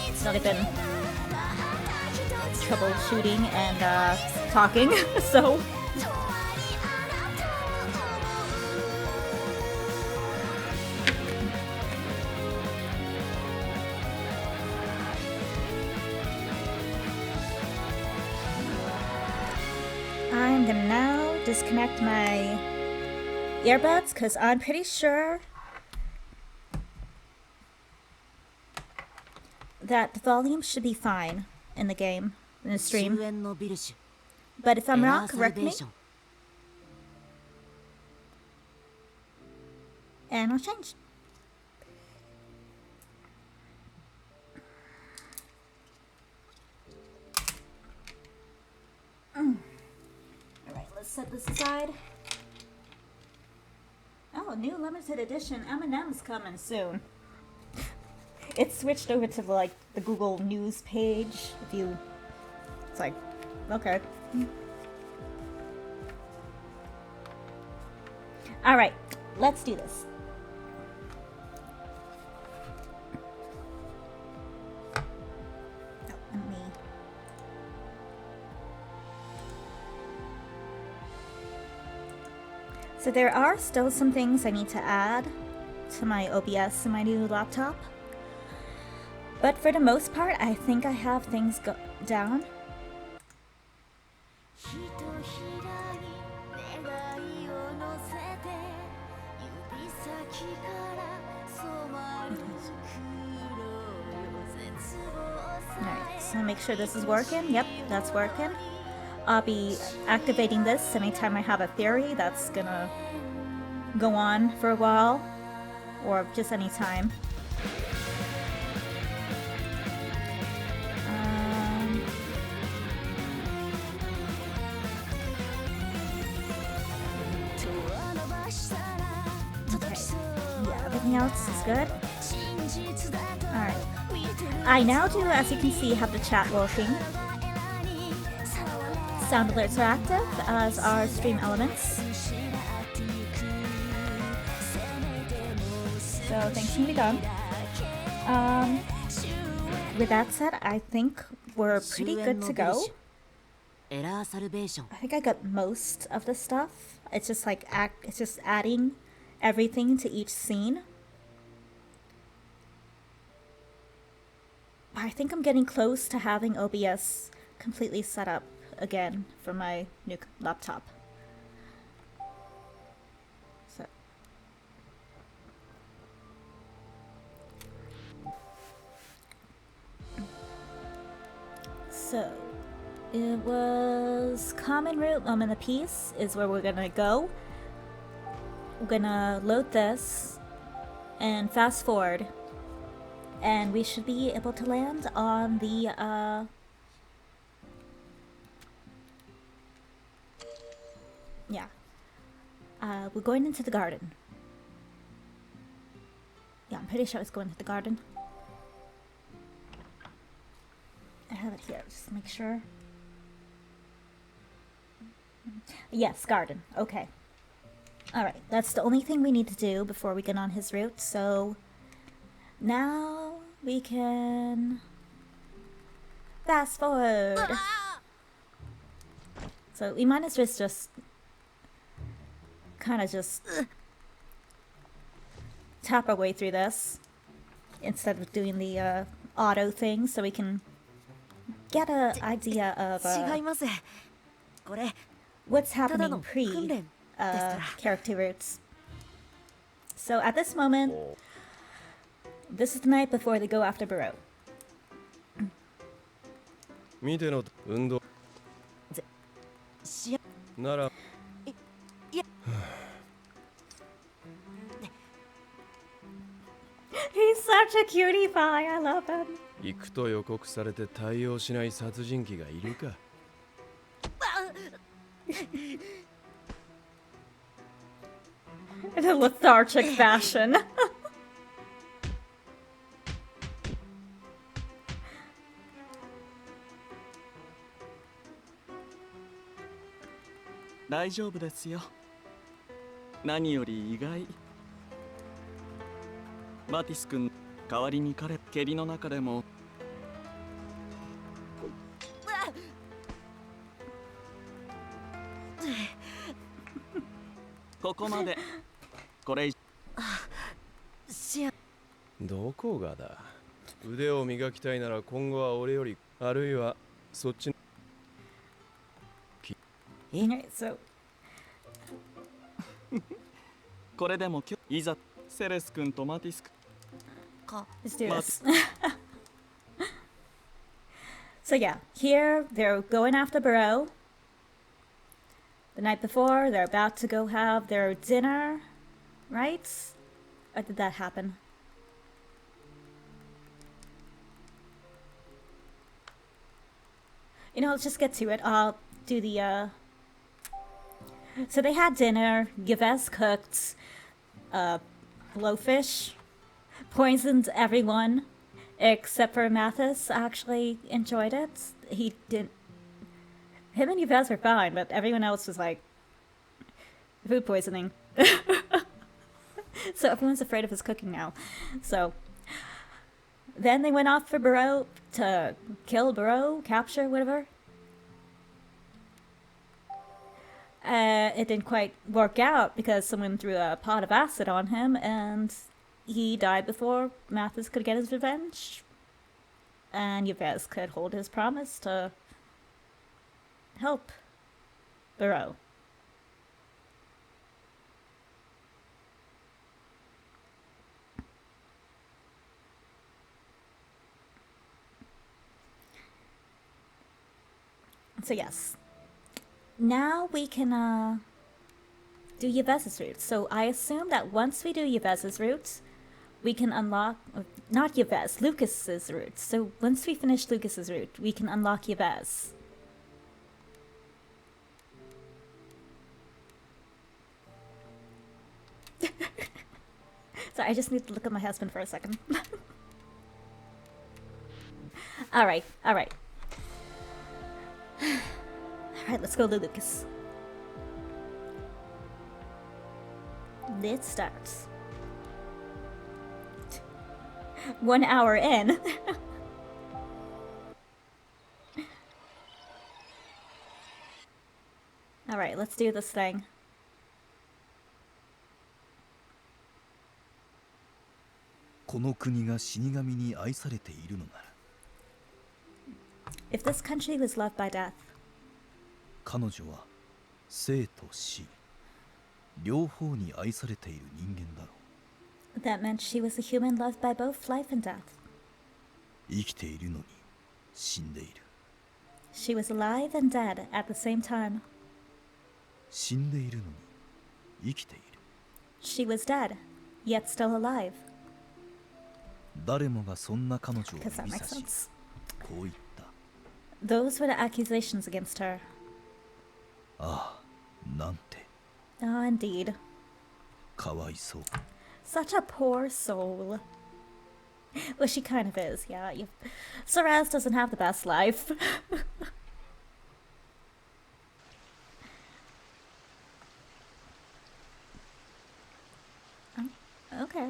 It's not even troubleshooting and talking, so. I'm gonna now disconnect my earbuds because I'm pretty sure that the volume should be fine in the game, in the 終 stream. 焉のビルシュ But if I'm エラ wrong, ーサル correct ベ me ーション and I'll change. Alright, let's set this aside. Oh, new limited edition M&M's coming soon. It's switched over to like the Google News page. If you, it's like, okay. All right, let's do this. Oh, let me. So there are still some things I need to add to my OBS in my new laptop. But for the most part, I think I have things down. ひとひらに願いを乗せて指先から染まる黒よ絶望さ Alright, so make sure this is working. Yep, that's working. I'll be activating this anytime I have a theory that's gonna go on for a while, or just anytime. Okay, yeah, everything else is good. Alright. I now do, as you can see, have the chat working. Sound alerts are active, as are stream elements. So things can be done. With that said, I think we're pretty 終焉 good の to ビル go. シュエラーサルベーション I think I got most of the stuff. It's just like it's just adding everything to each scene. I think I'm getting close to having OBS completely set up again for my new laptop. So it was common room. In the piece is where we're gonna go. We're gonna load this and fast forward, and we should be able to land on the yeah. We're going into the garden. Yeah, I'm pretty sure it's going to the garden. have it here. Just make sure. Yes, garden. Okay. Alright, that's the only thing we need to do before we get on his route, so now we can fast forward. So we might as well just kind of just tap our way through this instead of doing the auto thing, so we can get an idea of 違います。これ what's ただ happening の訓練 character routes. So at this moment, this is the night before they go after Barreau. 見ての運動しならいや He's such a cutie pie. I love him. 行くと予告されて対応しない殺人鬼がいるか。 In a lethargic fashion. 大丈夫ですよ。何より意外。マティス君、代わりに彼、蹴りの中でも。ここまで。これ。しやどこがだ。腕を磨きたいなら今後は俺よりあるいはそっち。 Alright, so これでもいざセレス君とマティス君。か let's do this. So yeah, here they're going after Barreau. The night before, they're about to go have their dinner, right? Or did that happen? You know, let's just get to it. I'll do the, So they had dinner. Yves cooked blowfish, poisoned everyone except for Mathis. Actually enjoyed it. He didn't. Him and Yves were fine, but everyone else was like food poisoning. So everyone's afraid of his cooking now. So then they went off for Barreau to kill Barreau, capture, whatever. It didn't quite work out because someone threw a pot of acid on him and he died before Mathis could get his revenge. And Yves could hold his promise to help Barreau. So yes. Now we can do Yves's route. So I assume that once we do Yves's route, we can unlock, not Yves, Lucas's route. So once we finish Lucas's route, we can unlock Yves. So I just need to look at my husband for a second. Alright, alright. Alright, let's go to Lucas. It starts. 1 hour in. Alright, let's do this thing. If this country was loved by death, 彼女は生と死両方に愛されている人間だろ that meant she was a human loved by both life and death. う生きているのに死んでいる She was alive and dead at the same time. 死んでいるのに生きている She was dead, yet still alive. 誰もがそんな彼女を Does that 指 make さし sense? こう言った Those were the accusations against her. ああなんて Ah, indeed. かわいそう Such a poor soul. Well, she kind of is, yeah. Saraz doesn't have the best life. Okay.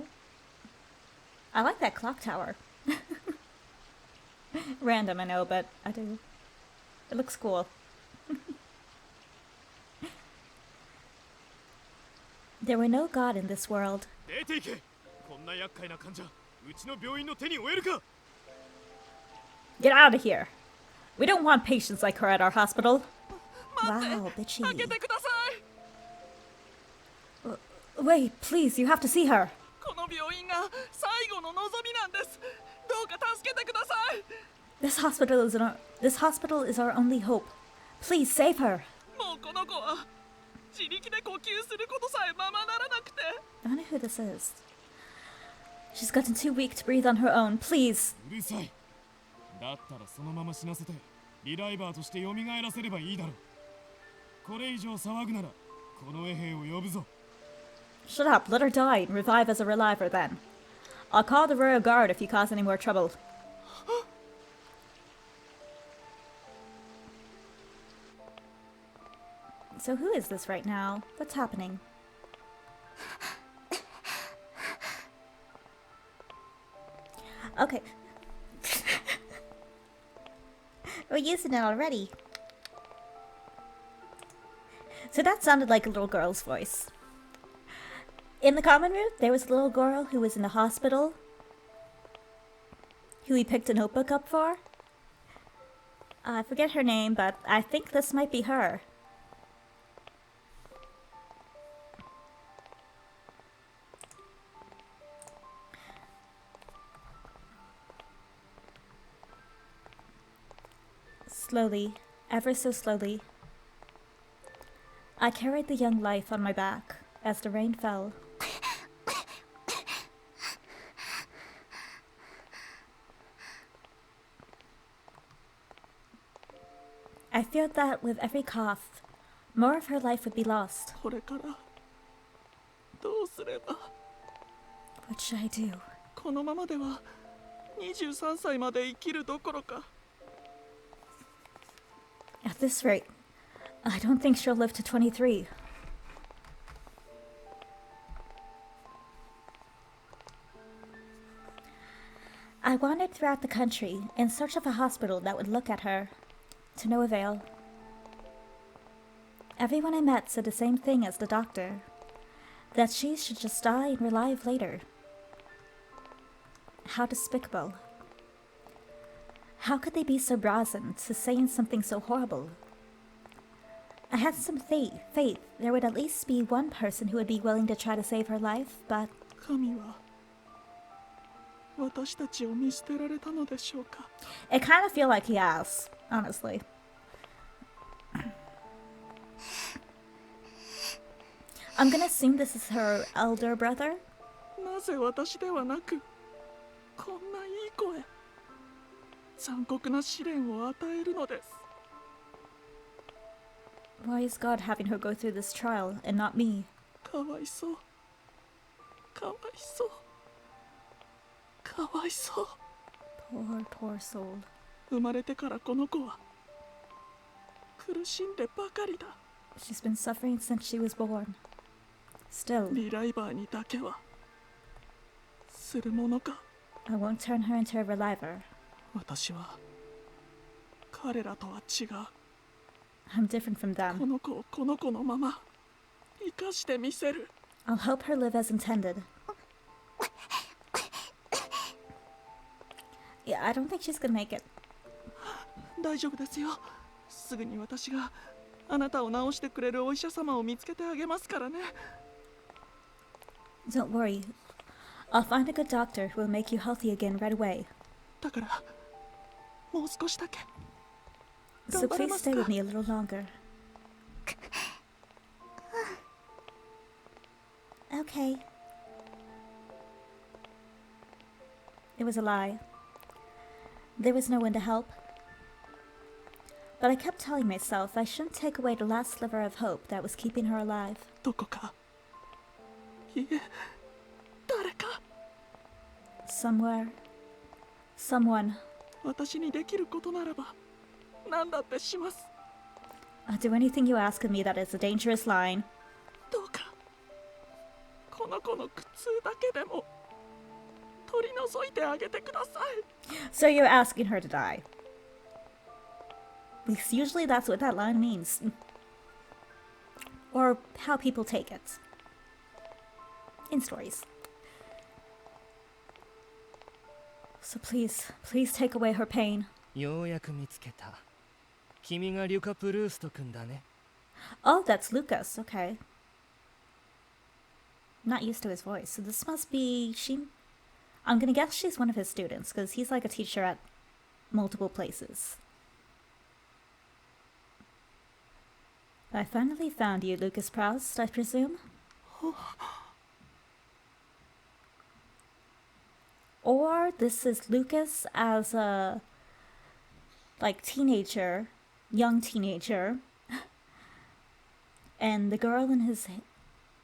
I like that clock tower. Random, I know, but I do. It looks cool. There were no God in this world. 出ていけ。こんな厄介な患者、うちの病院の手に負えるか。 Get out of here! We don't want patients like her at our hospital. Wow, bitchy. 開けてください。 Wait, please, you have to see her. この病院が最後の望みなんです。どうか助けてください。 This hospital is our only hope. Please save her. もうこの子は自力で呼吸することさえままならなくて。 I wonder who this is. She's gotten too weak to breathe on her own. Please. うるさい。だったらそのまま死なせてリライバーとして蘇らせればいいだろう。これ以上騒ぐならこの衛兵を呼ぶぞ。 Shut up, let her die and revive as a reliver then. I'll call the Royal Guard if you cause any more trouble. So who is this right now? What's happening? Okay. We're using it already. So that sounded like a little girl's voice. In the common room, there was a little girl who was in the hospital, who we picked a notebook up for. I forget her name, but I think this might be her. Slowly, ever so slowly, I carried the young life on my back as the rain fell. I feared that with every cough, more of her life would be lost. これからどうすれば。 What should I do? このままでは23歳まで生きるどころか。 At this rate, I don't think she'll live to 23. I wandered throughout the country in search of a hospital that would look at her. To no avail. Everyone I met said the same thing as the doctor, that she should just die and revive later. How despicable. How could they be so brazen to saying something so horrible? I had some faith there would at least be one person who would be willing to try to save her life, but 神は私たちを見捨てられたのでしょうか。 it kind of feel like he has, honestly. I'm gonna assume this is her elder brother. なぜ私ではなくこんないい子へ残酷な試練を与えるのです。 Why is God having her go through this trial and not me? かわいそう。かわいそう。かわいそう。 Poor, poor soul. 生まれてからこの子は苦しんでばかりだ。 She's been suffering since she was born. Still, リライバーにだけはするものか。 I won't turn her into a reliver. 私は彼らとは違う。 I'm different from こ them. の子をこの子のまま生かしてみせる。 I'll help her live as intended. Yeah, I don't think she's gonna make it. 大丈夫ですよ。すぐに私があなたを治してくれるお医者様を見つけてあげますからね。 Don't worry. I'll find a good doctor who will make you healthy again right away. だからもう少しだけ So please stay with me a little longer. Okay. It was a lie. There was no one to help. But I kept telling myself I shouldn't take away the last sliver of hope that was keeping her alive. どこかいえ誰か Somewhere, Someone. 私にできることならば何だってします。 I'll do anything you ask of me. That is a dangerous line. どうかこの子の苦痛だけでも取り除いてあげてください。 So you're asking her to die. Because usually that's what that line means. Or how people take it. In stories. So please, please take away her pain. ようやく見つけた。君がリュカ・プルースト君だね。 Oh, that's Lucas. Okay. Not used to his voice. So this must be she. I'm gonna guess she's one of his students because he's like a teacher at multiple places. I finally found you, Lucas Proust, I presume? Or this is Lucas as a like teenager, young teenager, and the girl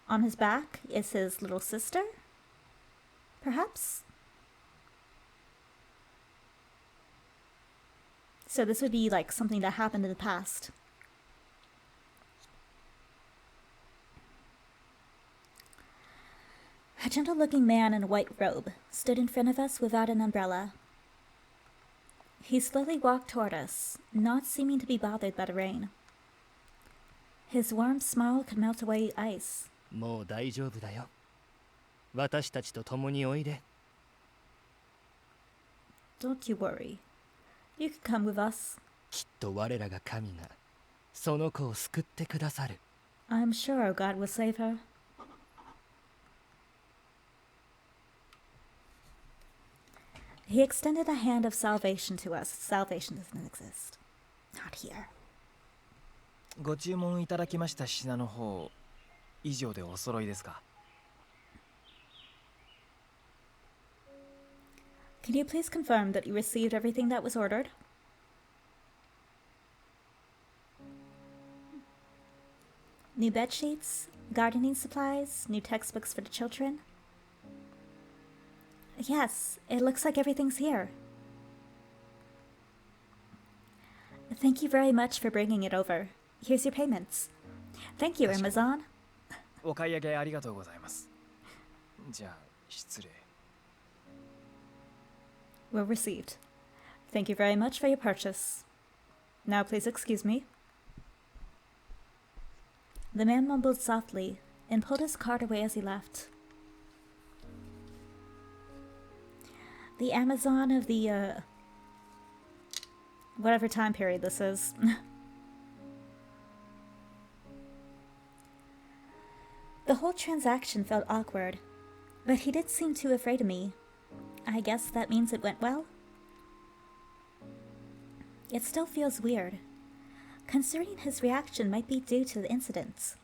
on his back is his little sister, perhaps? So this would be like something that happened in the past. A gentle-looking man in a white robe stood in front of us without an umbrella. He slowly walked toward us, not seeming to be bothered by the rain. His warm smile could melt away ice. もう大丈夫だよ。私たちと共においで。Don't you worry. You can come with us. きっと我らが神がその子を救ってくださる。I'm sure God will save her. He extended a hand of salvation to us. Salvation doesn't exist. Not here. ご注文いただきました品の方、以上でお揃いですか？ Can you please confirm that you received everything that was ordered? New bed sheets, gardening supplies, new textbooks for the children. Yes, it looks like everything's here. Thank you very much for bringing it over. Here's your payments. Thank you, Amazon. お買い上げありがとうございます。じゃあ失礼。Well received. Thank you very much for your purchase. Now please excuse me. The man mumbled softly and pulled his cart away as he left. The Amazon of the, whatever time period this is. The whole transaction felt awkward, but he did seem too afraid of me. I guess that means it went well? It still feels weird, considering his reaction might be due to the incident.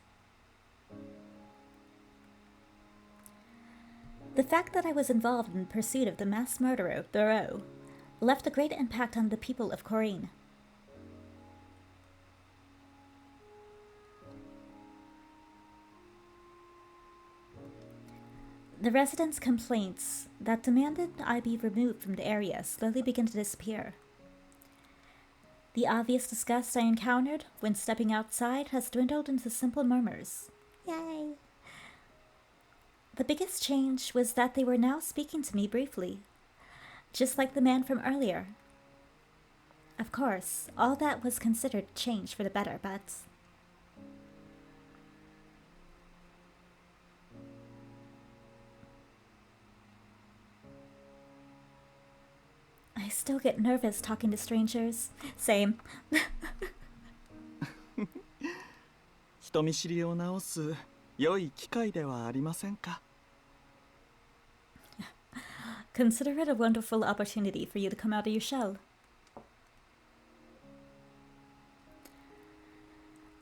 The fact that I was involved in pursuit of the mass murderer, Thoreau, left a great impact on the people of Corrine. The residents' complaints that demanded I be removed from the area slowly began to disappear. The obvious disgust I encountered when stepping outside has dwindled into simple murmurs. Yay! The biggest change was that they were now speaking to me briefly, just like the man from earlier. Of course, all that was considered change for the better, but... I still get nervous talking to strangers. Same. 人見知りを直す良い機会ではありませんか？ Consider it a wonderful opportunity for you to come out of your shell.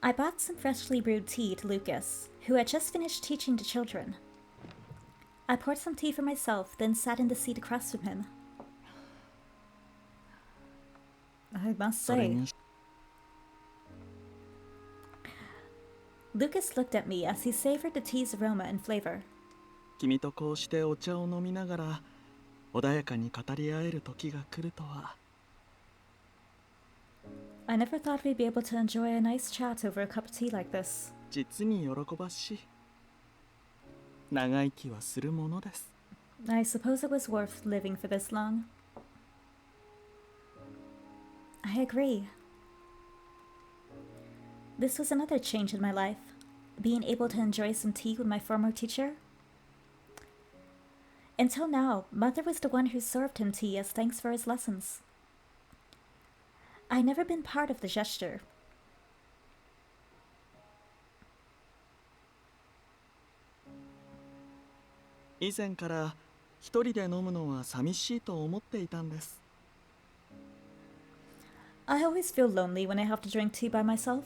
I bought some freshly brewed tea to Lucas, who had just finished teaching the children. I poured some tea for myself, then sat in the seat across from him. I must say, Lucas looked at me as he savored the tea's aroma and flavor. 君とこうしてお茶を飲みながら穏やかに語り合える時が来るとは。 I never thought we'd be able to enjoy a nice chat over a cup of tea like this. 実に喜ばしい。長生きはするものです。 I suppose it was worth living for this long. I agree. This was another change in my life, being able to enjoy some tea with my former teacher. Until now, Mother was the one who served him tea as thanks for his lessons. I'd never been part of the gesture. 以前から一人で飲むのは寂しいと思っていたんです。 I always feel lonely when I have to drink tea by myself.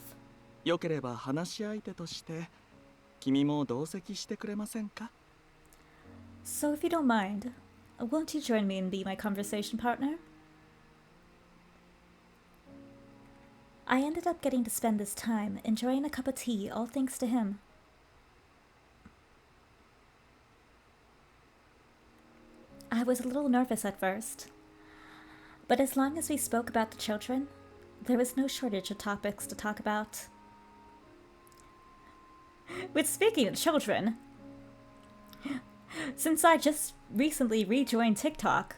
よければ話し相手として君も同席してくれませんか？ So if you don't mind, won't you join me and be my conversation partner? I ended up getting to spend this time enjoying a cup of tea, all thanks to him. I was a little nervous at first, but as long as we spoke about the children, there was no shortage of topics to talk about. With speaking of children, since I just recently rejoined TikTok,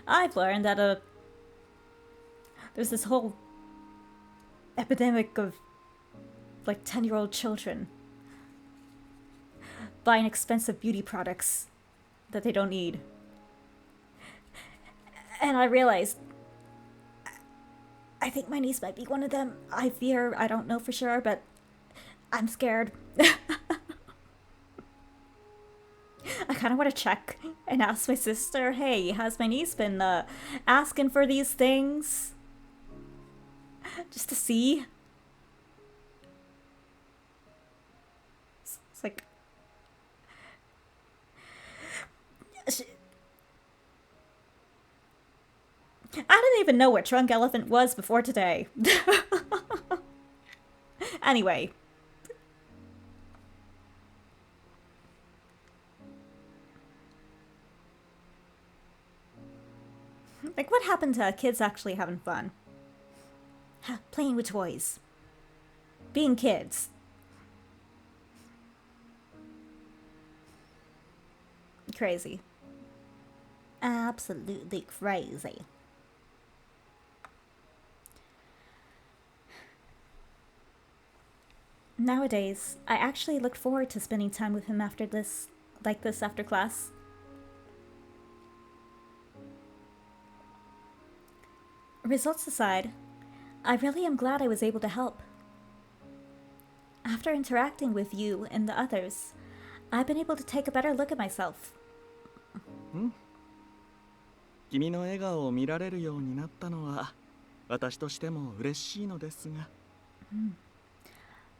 I've learned that there's this whole epidemic of like 10-year-old children buying expensive beauty products that they don't need. And I realized I think my niece might be one of them. I fear, I don't know for sure, but I'm scared. I kind of want to check and ask my sister, hey, has my niece been asking for these things? Just to see. It's like... I didn't even know what Drunk Elephant was before today. Anyway. Like, what happened to kids actually having fun? Playing with toys. Being kids. Crazy. Absolutely crazy. Nowadays, I actually look forward to spending time with him after this, like this after class. Results aside, I really am glad I was able to help. After interacting with you and the others, I've been able to take a better look at myself. 君の笑顔を見られるようになったのは私としても嬉しいのですが。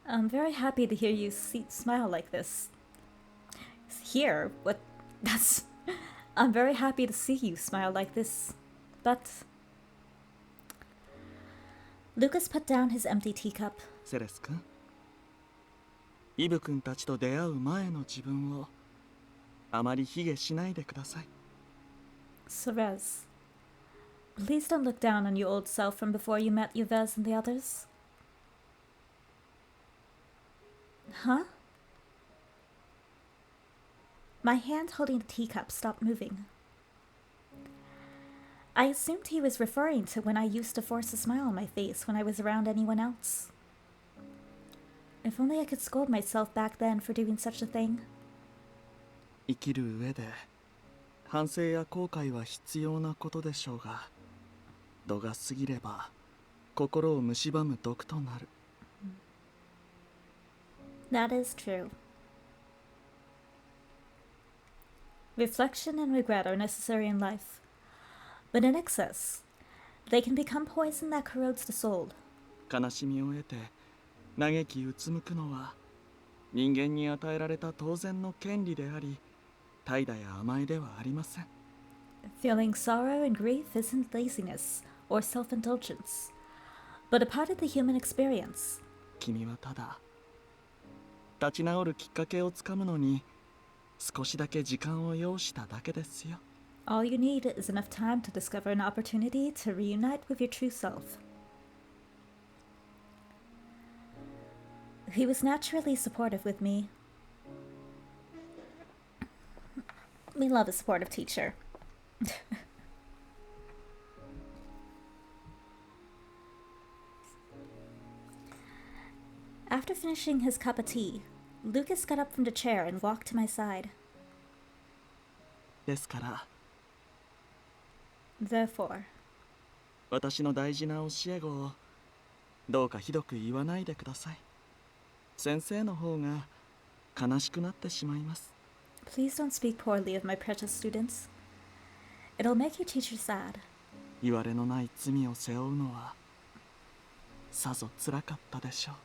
I'm very happy to hear you smile like this. Here? What? That's... I'm very happy to see you smile like this. But... Lucas put down his empty teacup. セレス君、イブ君たちと出会う前の自分をあまり卑下しないでください。 Cerez, please don't look down on your old self from before you met Yves and the others. Huh? My hand holding the teacup stopped moving. I assumed he was referring to when I used to force a smile on my face when I was around anyone else. If only I could scold myself back then for doing such a thing. 生きる上で反省や後悔は必要なことでしょうが、度が過ぎれば心を蝕む毒となる。 That is true. Reflection and regret are necessary in life, but in excess, they can become poison that corrodes the soul. 悲しみを得て嘆きうつむくのは人間に与えられた当然の権利であり、怠惰や甘えではありません。 Feeling sorrow and grief isn't laziness or self-indulgence, but a part of the human experience. 君はただ立ち直るきっかけをつかむのに少しだけ時間を要しただけですよ。All you need is enough time to discover an opportunity to reunite with your true self. He was naturally supportive with me. We love a supportive teacher. After finishing his cup of tea, Lucas got up from the chair and walked to my side. ですから Therefore, 私の大事な教え子をどうかひどく言わないでください。先生の方が悲しくなってしまいます。 please don't speak poorly of my precious students. It'll make your teacher sad. 言われのない罪を背負うのはさぞつらかったでしょう。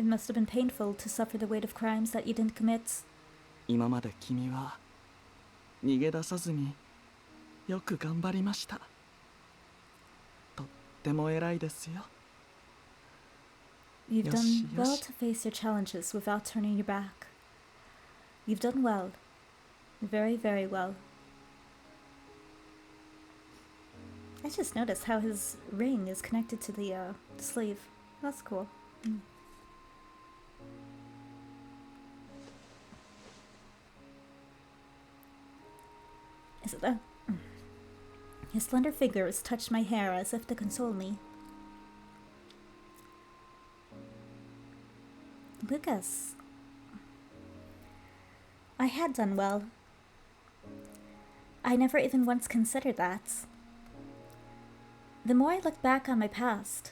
It must have been painful to suffer the weight of crimes that you didn't commit. 今まで君は逃げ出さずによく頑張りました。とっても偉いですよ。 You've Yoshi, done well Yoshi. to face your challenges without turning your back. You've done well. Very, very well. I just noticed how his ring is connected to the sleeve. That's cool. Is it that? His slender fingers touched my hair as if to console me. Lucas, I had done well. I never even once considered that. The more I looked back on my past,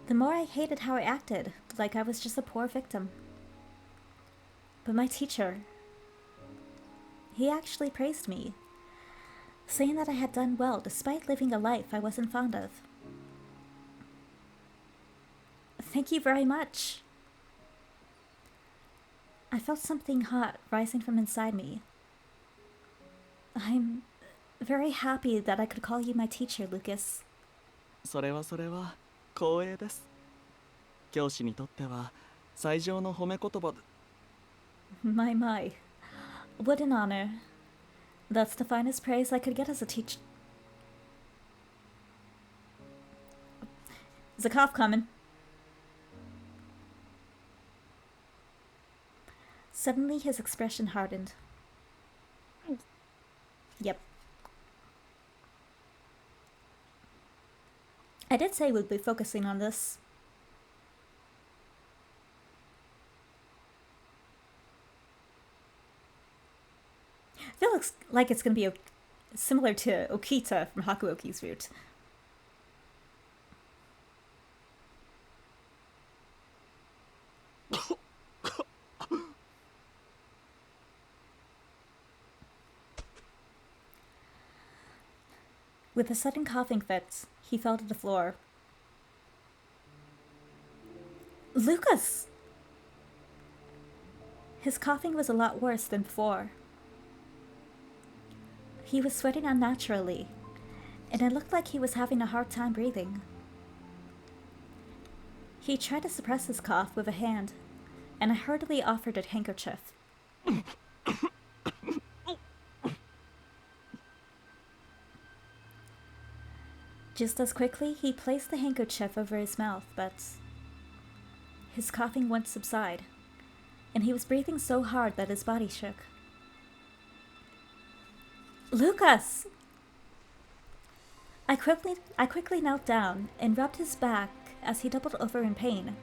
the more I hated how I acted, like I was just a poor victim. But my teacher, he actually praised me, saying that I had done well despite living a life I wasn't fond of. Thank you very much. I felt something hot rising from inside me. I'm very happy that I could call you my teacher, Lucas. それは光栄です。教師にとっては最上の褒め言葉で。 My. What an honor. That's the finest praise I could get as a teacher. There's a cough coming. Suddenly his expression hardened. Yep. I did say we'd be focusing on this. I feel like it's going to be similar to Okita from Hakuoki's route. With a sudden coughing fit, he fell to the floor. Lucas! His coughing was a lot worse than before. He was sweating unnaturally, and it looked like he was having a hard time breathing. He tried to suppress his cough with a hand, and I hurriedly offered a handkerchief. Just as quickly, he placed the handkerchief over his mouth, but his coughing wouldn't subside, and he was breathing so hard that his body shook. Lucas! I quickly knelt down and rubbed his back as he doubled over in pain.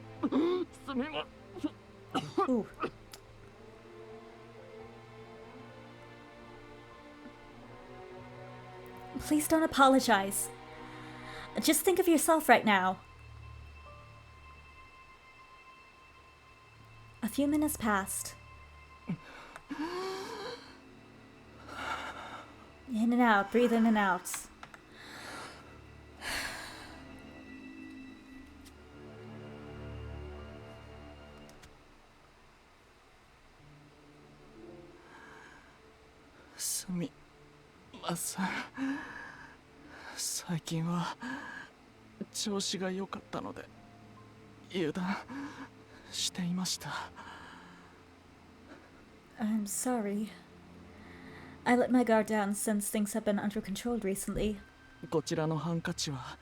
Ooh. Please don't apologize. Just think of yourself right now. A few minutes passed. In and out, breathe in and out. Sumimasen. 最近は調子が良かったので油断していました。 I'm sorry. I let my guard down since things have been under control recently. こちらのハンカチは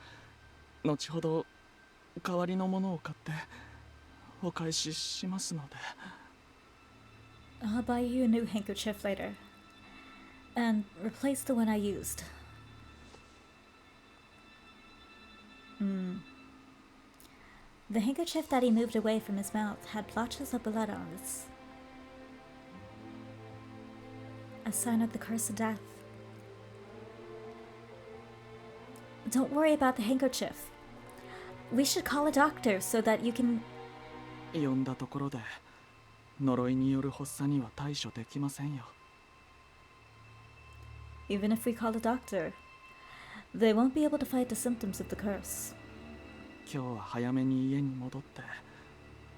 後ほど代わりのものを買ってお返ししますので。 I'll buy you a new handkerchief later. And replace the one I used. The handkerchief that he moved away from his mouth had blotches of blood on it. A sign of the curse of death. Don't worry about the handkerchief. We should call a doctor so that you can... 呼んだところで呪いによる発作には対処できませんよ。 Even if we call a doctor, they won't be able to fight the symptoms of the curse. 今日は早めに家に戻って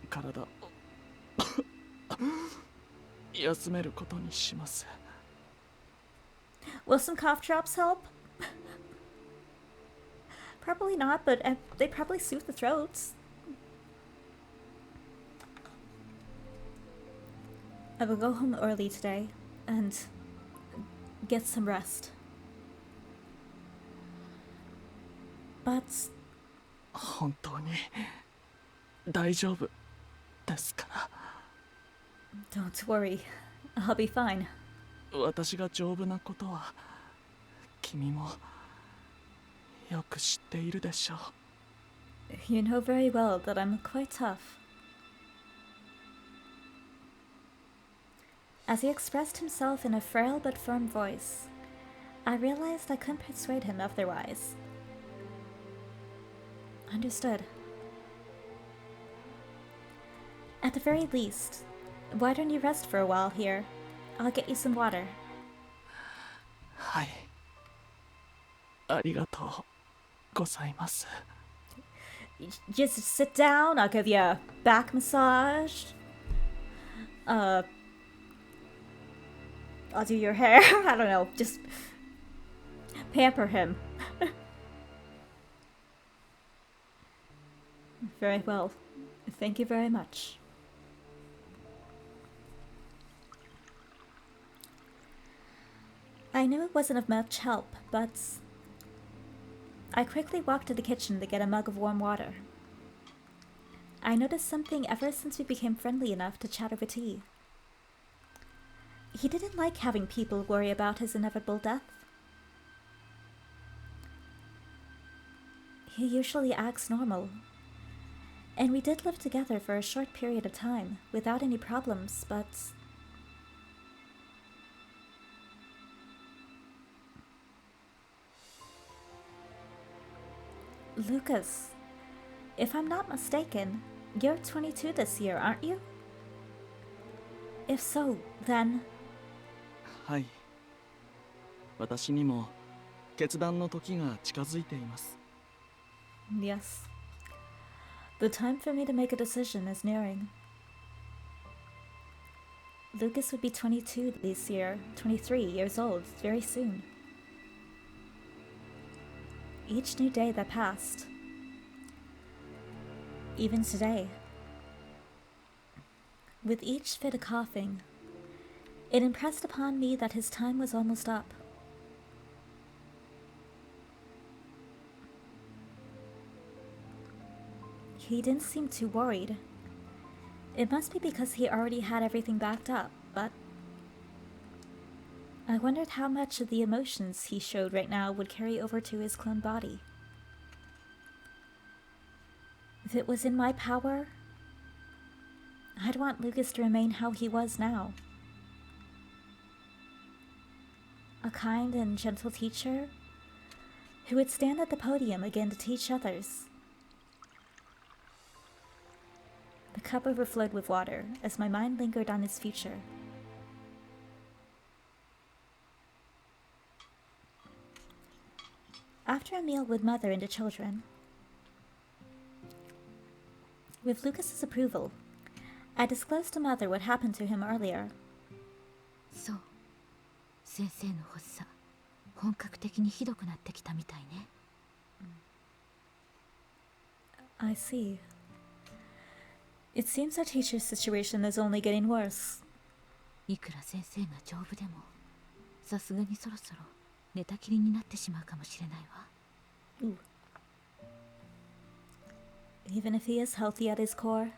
体を休めることにします。 Will some cough drops help? Probably not, but they probably soothe the throats. I will go home early today and get some rest. But 本当に大丈夫ですから。 don't worry, I'll be fine. 私が丈夫なことは君もよく知っているでしょう。 You know very well that I'm quite tough. As he expressed himself in a frail but firm voice, I realized I couldn't persuade him otherwise. Understood. At the very least, why don't you rest for a while here? I'll get you some water. はい。ありがとうございます。 Just sit down, I'll give you a back massage. I'll do your hair. I don't know, just pamper him. Very well. Thank you very much. I knew it wasn't of much help, but I quickly walked to the kitchen to get a mug of warm water. I noticed something ever since we became friendly enough to chat over tea. He didn't like having people worry about his inevitable death. He usually acts normal. And we did live together for a short period of time, without any problems, but... Lucas, if I'm not mistaken, you're 22 this year, aren't you? If so, then... はい。私にも決断の時が近づいています。 Yes. The time for me to make a decision is nearing. Lucas would be 22 this year, 23 years old, very soon. Each new day that passed, even today, with each fit of coughing, it impressed upon me that his time was almost up. He didn't seem too worried. It must be because he already had everything backed up, but I wondered how much of the emotions he showed right now would carry over to his clone body. If it was in my power, I'd want Lucas to remain how he was now. A kind and gentle teacher who would stand at the podium again to teach others. The cup overflowed with water as my mind lingered on his future. After a meal with Mother and the children, with Lucas's approval, I disclosed to Mother what happened to him earlier. そう、先生の発作、本格的にひどくなってきたみたいね。I see. It seems our teacher's situation is only getting worse. いくら先生が丈夫でも、さすがにそろそろ寝たきりになってしまうかもしれないわ。 Ooh. Even if he is healthy at his core,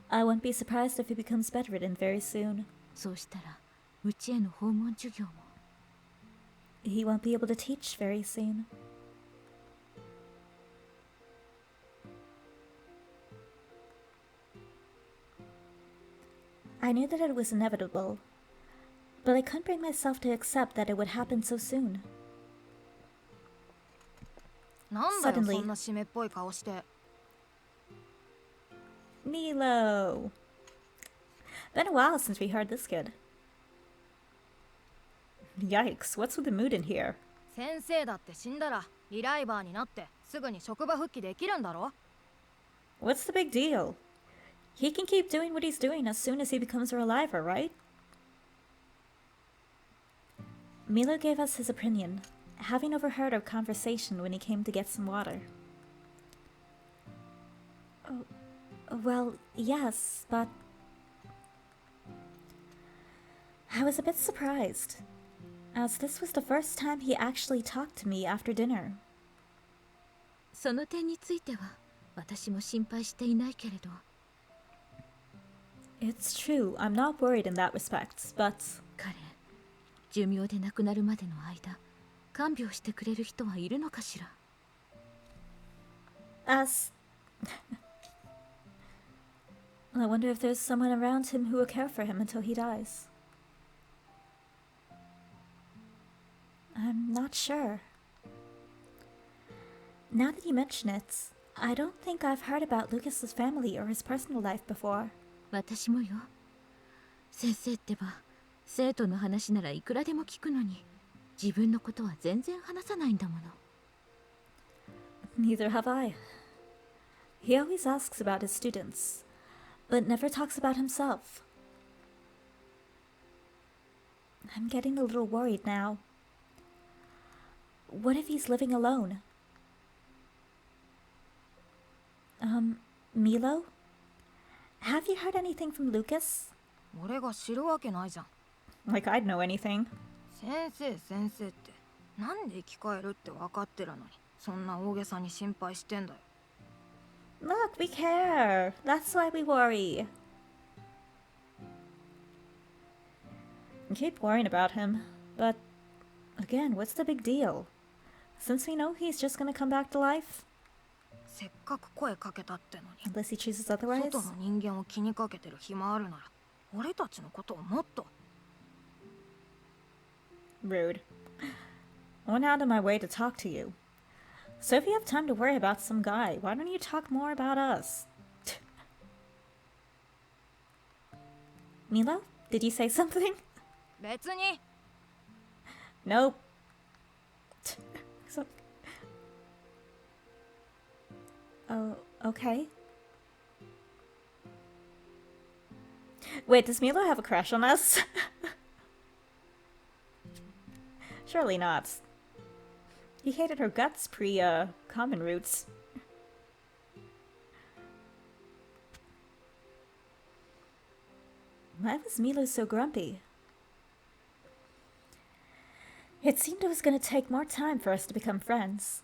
I wouldn't be surprised if he becomes bedridden very soon. そうしたらうちへの訪問授業も。 He won't be able to teach very soon. I knew that it was inevitable, but I couldn't bring myself to accept that it would happen so soon. なんだよ Suddenly. そんな湿っぽい顔して。 Milo! Been a while since we heard this kid. Yikes, what's with the mood in here? 先生だって死んだらリライバーになってすぐに職場復帰できるんだろ。 What's the big deal? He can keep doing what he's doing as soon as he becomes a reliver, right? Milo gave us his opinion, having overheard our conversation when he came to get some water. Oh, well, yes, but I was a bit surprised, as this was the first time he actually talked to me after dinner. その点については私も心配していないけれど。 It's true, I'm not worried in that respect, but 彼、寿命で亡くなるまでの間、看病してくれる人はいるのかしら。 as I wonder if there's someone around him who will care for him until he dies. I'm not sure. Now that you mention it, I don't think I've heard about Lucas's family or his personal life before. 私もよ。先生ってば、生徒の話ならいくらでも聞くのに、自分のことは全然話さないんだもの。 Neither have I. He always asks about his students, but never talks about himself. I'm getting a little worried now. What if he's living alone? Milo? Have you heard anything from Lucas? 俺が知るわけないじゃん。 Like I'd know anything. 先生先生ってなんで生き返るって分かってるのにそんな大げさに心配してんだよ。 Look, we care. That's why we worry. We keep worrying about him, but again, what's the big deal? Since we know he's just gonna come back to life, せっかく声かけたってのに unless he chooses otherwise. 外の人間を気にかけてる暇あるなら俺たちのことをもっと。 Rude. I went out of my way to talk to you. So if you have time to worry about some guy, why don't you talk more about us? Milo, did you say something? 別に Nope. So- Oh, okay. Wait, does Milo have a crush on us? Surely not. He hated her guts pre-common roots. Why was Milo so grumpy? It seemed it was going to take more time for us to become friends.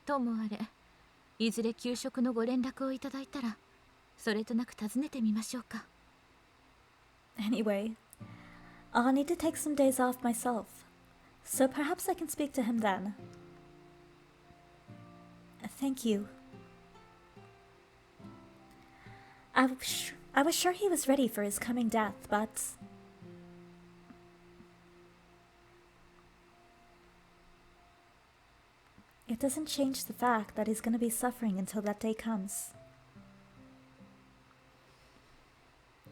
ともあれいずれ給食のご連絡をいただいたらそれとなく訪ねてみましょうか。 Anyway, I'll need to take some days off myself, so perhaps I can speak to him then. Thank you. I was sure he was ready for his coming death, but it doesn't change the fact that he's going to be suffering until that day comes.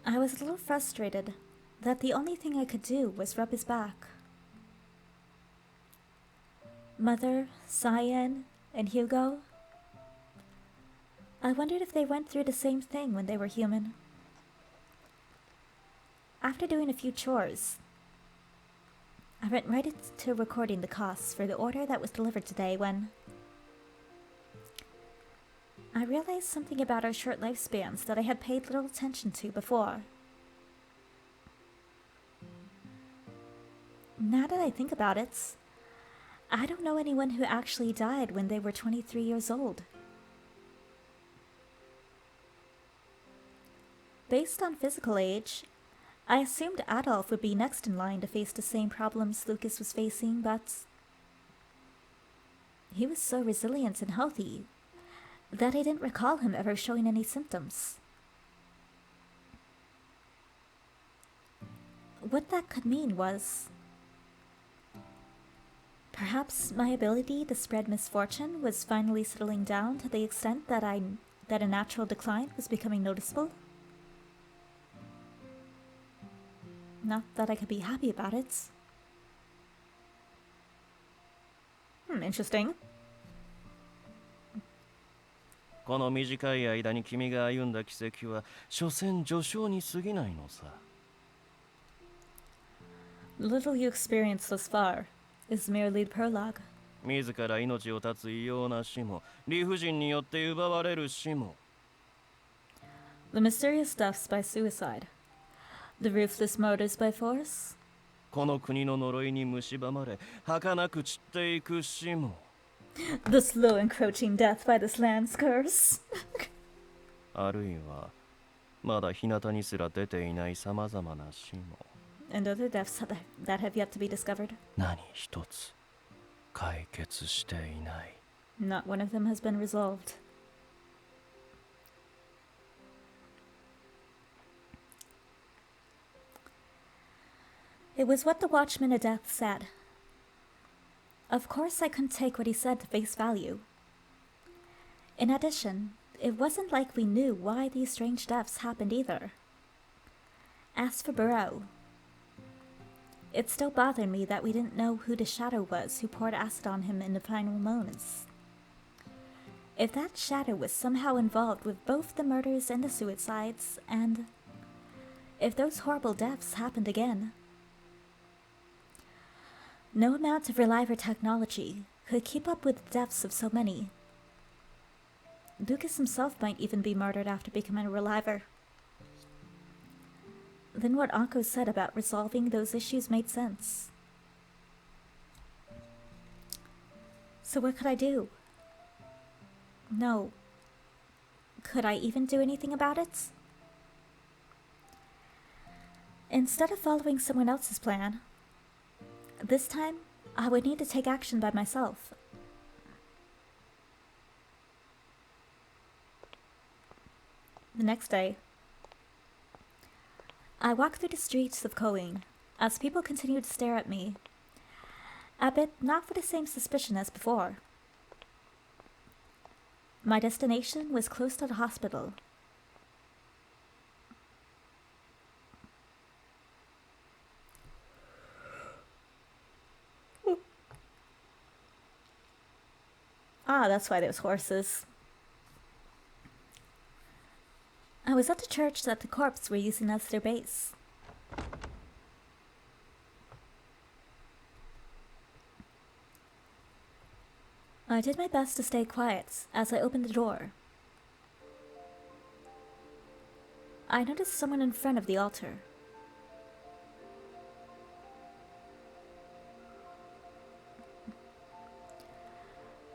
I was a little frustrated that the only thing I could do was rub his back. Mother, Cyan, and Hugo, I wondered if they went through the same thing when they were human. After doing a few chores, I went right into recording the costs for the order that was delivered today when I realized something about our short lifespans that I had paid little attention to before. Now that I think about it, I don't know anyone who actually died when they were 23 years old. Based on physical age, I assumed Adolf would be next in line to face the same problems Lucas was facing, but he was so resilient and healthy that I didn't recall him ever showing any symptoms. What that could mean was perhaps my ability to spread misfortune was finally settling down to the extent that a natural decline was becoming noticeable. Not that I could be happy about it. Interesting. この短い間に君が歩んだ軌跡は所詮序章に過ぎないのさ。 Little you experienced thus far is merely the prologue. 自ら命を絶つ異様な死も理不尽によって奪われる死も The mysterious deaths by suicide. The ruthless murders by force. この国の呪いに蝕まれ儚く散っていく死も The slow encroaching death by this land's curse. あるいはまだ日向にすら出ていないさまざまな死も And other deaths that have yet to be discovered. 何一つ解決していない Not one of them has been resolved. It was what the Watchman of Death said. Of course, I couldn't take what he said to face value. In addition, it wasn't like we knew why these strange deaths happened either. As for Burrow, it still bothered me that we didn't know who the shadow was who poured acid on him in the final moments. If that shadow was somehow involved with both the murders and the suicides, and if those horrible deaths happened again, no amount of reliver technology could keep up with the deaths of so many. Lucas himself might even be murdered after becoming a reliver. Then what Anko said about resolving those issues made sense. So what could I do? No. Could I even do anything about it? Instead of following someone else's plan, this time I would need to take action by myself. The next day, I walked through the streets of Koing as people continued to stare at me, a bit not with the same suspicion as before. My destination was close to the hospital. Ah, that's why there's horses. I was at the church that the corps were using as their base. I did my best to stay quiet as I opened the door. I noticed someone in front of the altar.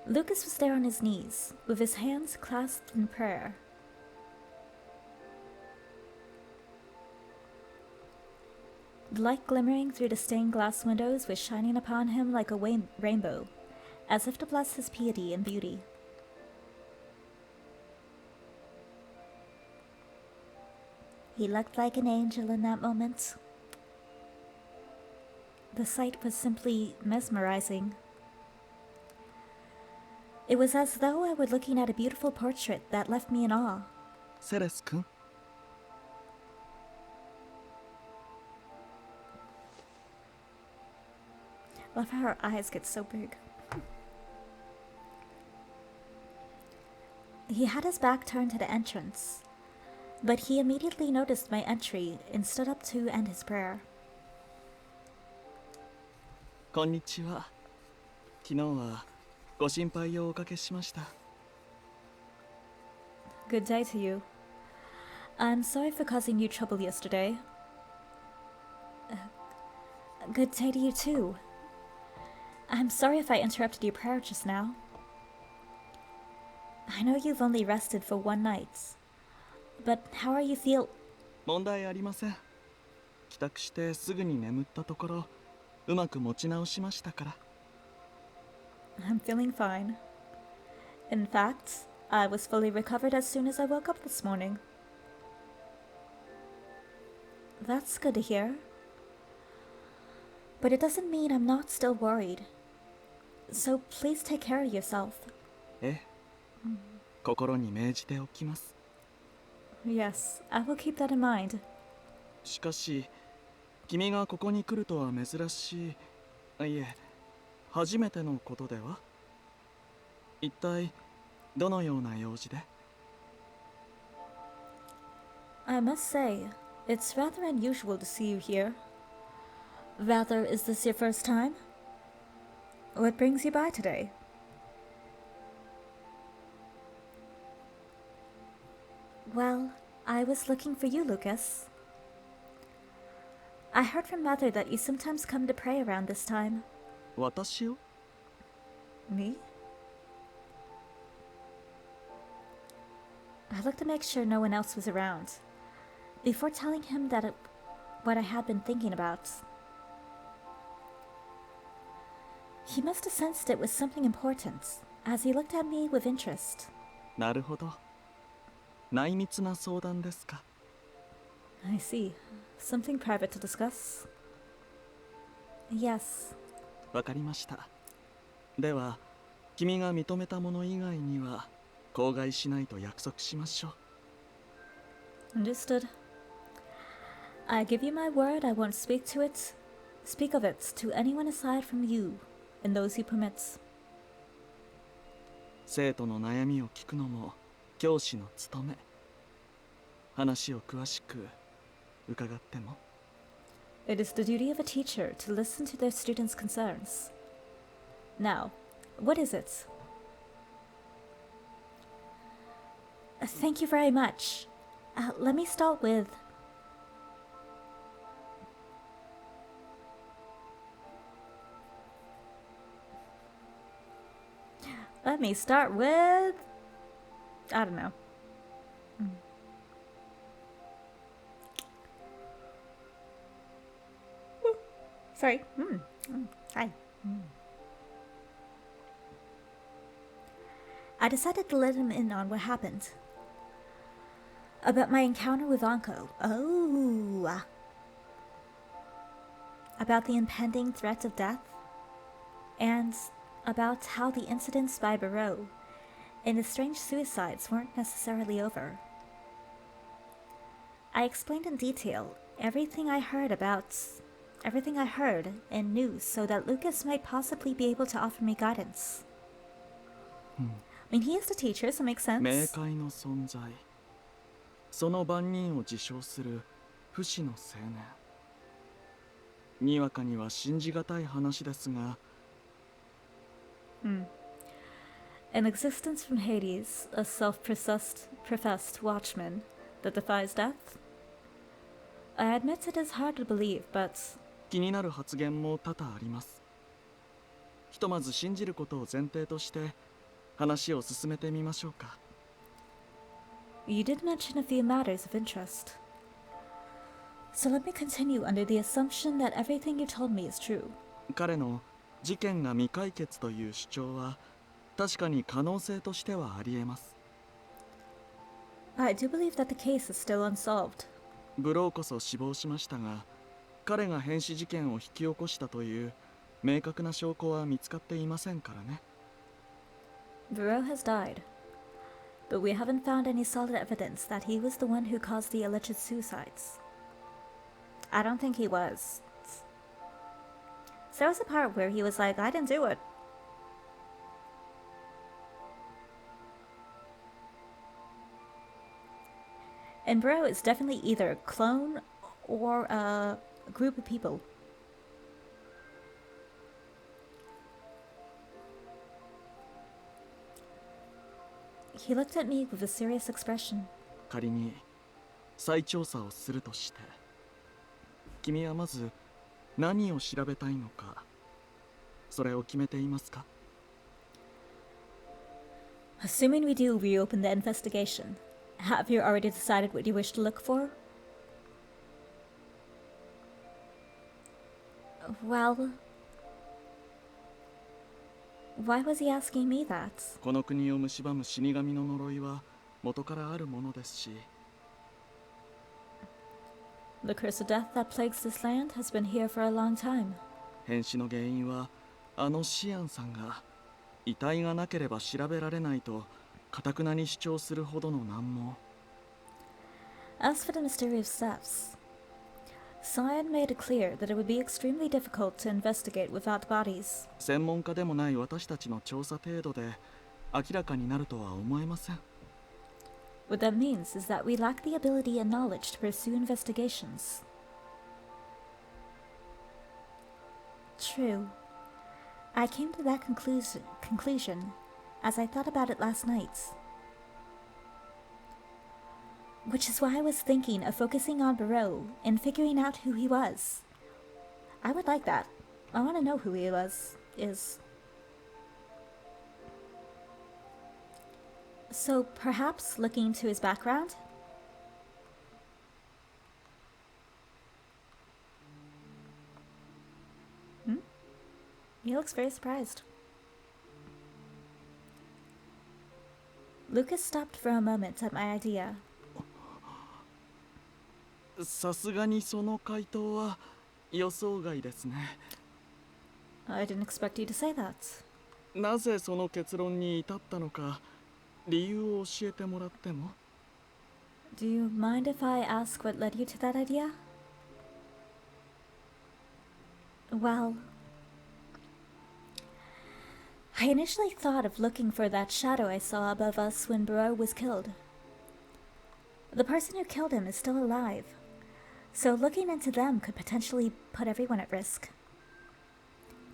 Lucas was there on his knees, with his hands clasped in prayer. The light glimmering through the stained glass windows was shining upon him like a rainbow, as if to bless his piety and beauty. He looked like an angel in that moment. The sight was simply mesmerizing. It was as though I were looking at a beautiful portrait that left me in awe. セレス君 Love how her eyes get so big. He had his back turned to the entrance, but he immediately noticed my entry and stood up to end his prayer. こんにちは。昨日はご心配をおかけしました。 Good day to you. I'm sorry for causing you trouble yesterday. Good day to you too. I'm sorry if I interrupted your prayer just now. I know you've only rested for one night, but how are you feel? 問題ありません。帰宅してすぐに眠ったところ、うまく持ち直しましたから。I'm feeling fine. In fact, I was fully recovered as soon as I woke up this morning. That's good to hear. But it doesn't mean I'm not still worried. So please take care of yourself. ええ、心に銘じておきます。Yes, I will keep that in mind. しかし、君がここに来るとは珍しい、いえ、初めてのことでは？一体どのような用事で？ I must say, it's rather unusual to see you here. Rather, is this your first time? What brings you by today? Well, I was looking for you, Lucas. I heard from Mother that you sometimes come to pray around this time. 私を？ Me? I looked to make sure no one else was around, before telling him what I had been thinking about. He must have sensed it was something important, as he looked at me with interest. なるほど。内密な相談ですか。I see. Something private to discuss? Yes. わかりました。では、君が認めたもの以外には口外しないと約束しましょう。Understood. I give you my word I won't speak of it to anyone aside from you and those he permits. 生徒の悩みを聞くのも教師の務め。話を詳しく伺っても。It is the duty of a teacher to listen to their students' concerns. Now, what is it? Thank you very much. Let me start with... Let me start with... I don't know. Sorry. Hi. I decided to let him in on what happened. About my encounter with Anko. Oh. About the impending threat of death. And about how the incidents by Barreau and the strange suicides weren't necessarily over. I explained in detail everything I heard and knew so that Lucas might possibly be able to offer me guidance. I mean, he is the teacher, so it makes sense. 冥界の存在。その番人を自称する不死の青年。にわかには信じがたい話ですが。An existence from Hades, a professed watchman that defies death? I admit it is hard to believe, but... 気になる発言も多々あります。ひとまず信じることを前提として話を進めてみましょうか。You did mention a few matters of interest. So let me continue under the assumption that everything you told me is true. 彼の事件が未解決という主張は確かに可能性としてはありえます。I do believe that the case is still unsolved. ブローこそ死亡しましたが、彼が変死事件を引き起こしたという明確な証拠は見つかっていませんからね。Barreau has died, but we haven't found any solid evidence that he was the one who caused the alleged suicides. I don't think he was. So there was a part where he was like, I didn't do it. And Barreau is definitely either a clone or a group of people. He looked at me with a serious expression. 仮に再調査をするとして、君はまず何を調べたいのか、それを決めていますか？ Assuming we do reopen the investigation, have you already decided what you wish to look for? Well, why was he asking me that? この国を蝕む死神の呪いは元からあるものですし、 The curse of death that plagues this land has been here for a long time. 変死の原因はあのシアンさんが遺体がなければ調べられないと頑なに主張するほどの難問。 As for the mysterious deaths, Cyan made it clear that it would be extremely difficult to investigate without bodies. 専門家でもない私たちの調査程度で明らかになるとは思えません。 What that means is that we lack the ability and knowledge to pursue investigations. True. I came to that conclusion as I thought about it last night. Which is why I was thinking of focusing on Barreau and figuring out who he was. I would like that. I want to know who he is. So perhaps looking into his background? He looks very surprised. Lucas stopped for a moment at my idea. さすがにその回答は予想外ですね。 I didn't expect you to say that. なぜその結論に至ったのか理由を教えてもらっても？ Do you mind if I ask what led you to that idea? Well, I initially thought of looking for that shadow I saw above us when Barreau was killed. The person who killed him is still alive, so looking into them could potentially put everyone at risk.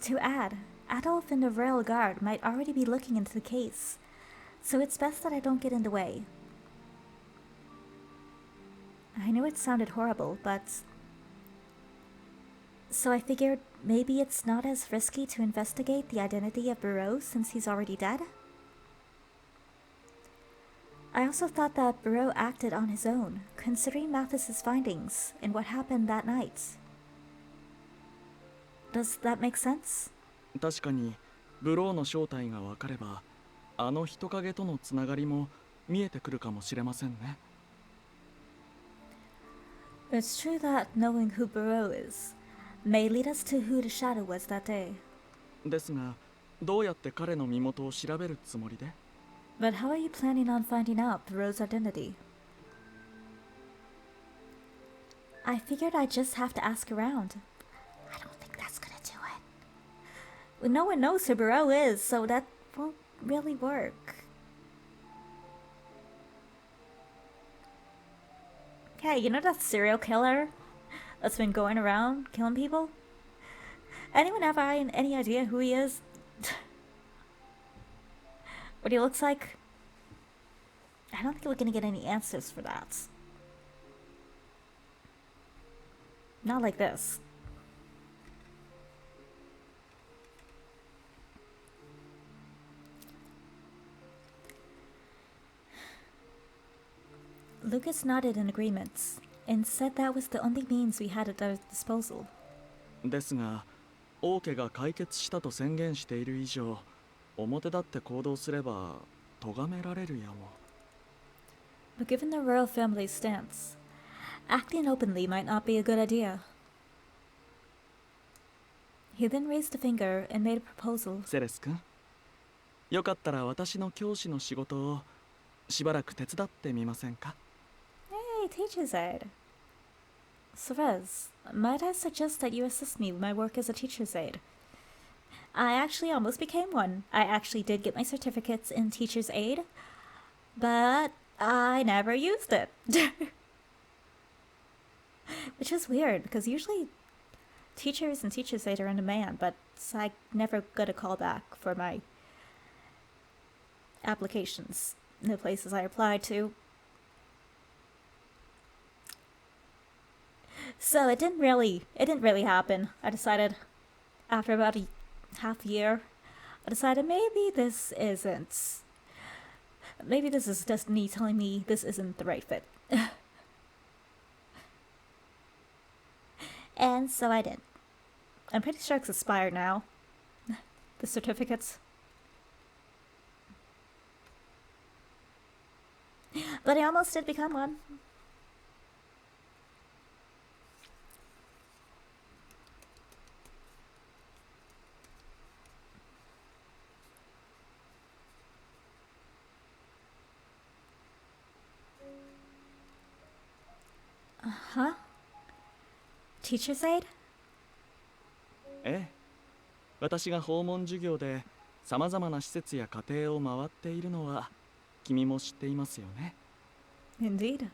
To add, Adolf and the Royal Guard might already be looking into the case, so it's best that I don't get in the way. I knew it sounded horrible, but... So I figured maybe it's not as risky to investigate the identity of Barreau since he's already dead? I also thought that Barreau acted on his own, considering Mathis's findings and what happened that night. Does that make sense? 確かにブローの正体が分かればあの人影とのつながりも見えてくるかもしれませんね。 It's true that knowing who Barreau is may lead us to who the shadow was that day. ですがどうやって彼の身元を調べるつもりで？ But how are you planning on finding out Barreau's identity? I figured I'd just have to ask around. I don't think that's gonna do it. Well, no one knows who Barreau is, so that won't really work. Hey, you know that serial killer that's been going around killing people? Anyone have any idea who he is? What he looks like? I don't think we're gonna get any answers for that. Not like this. Lucas nodded in agreement and said that was the only means we had at our disposal. ですが王家が解決したと宣言している以上表立って行動すれば咎められるやも。 But given the royal family's stance, acting openly might not be a good idea. He then raised a finger and made a proposal. セレス君、よかったら私の教師の仕事をしばらく手伝ってみませんか？ Hey, teacher's aide. Cerez, might I suggest that you assist me with my work as a teacher's aide? I actually almost became one. I actually did get my certificates in teacher's aide, but I never used it. Which is weird, because usually teachers and teacher's aide are in demand, but I never got a call back for my applications in the places I applied to. So it didn't really happen. I decided after about a half year, I decided maybe this is destiny telling me this isn't the right fit. And so I did. I'm pretty sure it's expired now. The certificates. But I almost did become one. Huh? Teacher's aide? ええ、私が訪問授業でさまざまな施設や家庭を回っているのは君も知っていますよね。 Indeed.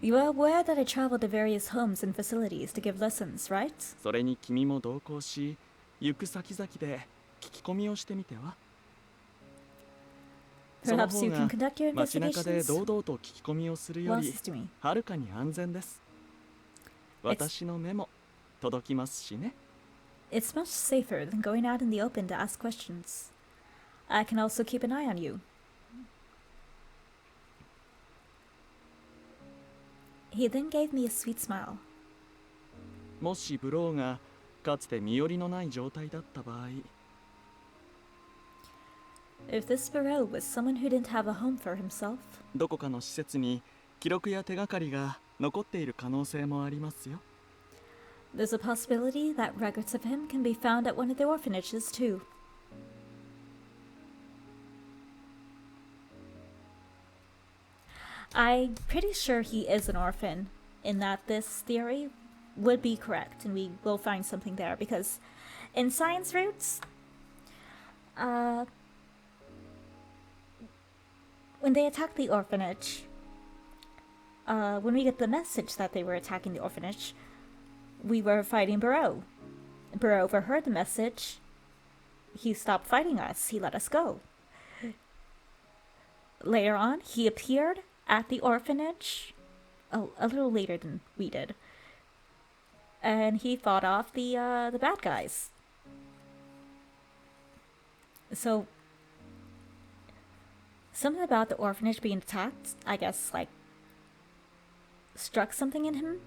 You are aware that I travel to various homes and facilities to give lessons, right? それに君も同行し、行く先々で聞き込みをしてみては。その Perhaps 方 you can が conduct your 街中で investigations 堂々と聞き込みをするよ while り assisting me. はるかに安全です。私の目も届きますしね。 It's much safer than going out in the open to ask questions. I can also keep an eye on you. He then gave me a sweet smile. もしブローがかつて身寄りのない状態だった場合、 If this Barreau was someone who didn't have a home for himself, どこかの施設に記録や手がかりが残っている可能性もありますよ。 there's a possibility that records of him can be found at one of the orphanages too. I'm pretty sure he is an orphan, in that this theory would be correct and we will find something there, because in Science Roots, when they attacked the orphanage, when we get the message that they were attacking the orphanage, we were fighting Barreau. Barreau overheard the message. He stopped fighting us. He let us go. Later on, he appeared at the orphanage, a little later than we did, and he fought off the bad guys. So something about the orphanage being attacked, I guess, like, struck something in him.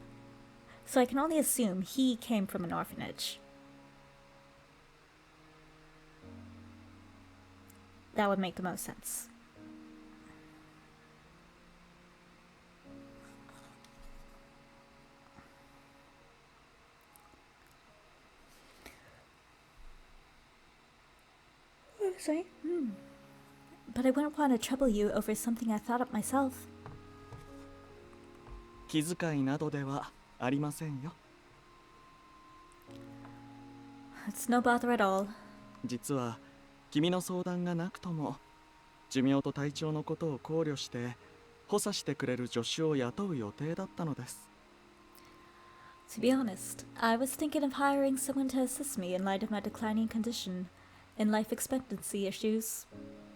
So I can only assume he came from an orphanage. That would make the most sense. Sorry. But I wouldn't want to trouble you over something I thought up myself. 気遣いなどではありませんよ。 It's no bother at all. 実は君の相談がなくとも寿命と体調のことを考慮して補佐してくれる助手を雇う予定だったのです。 To be honest, I was thinking of hiring someone to assist me in light of my declining condition and life expectancy issues.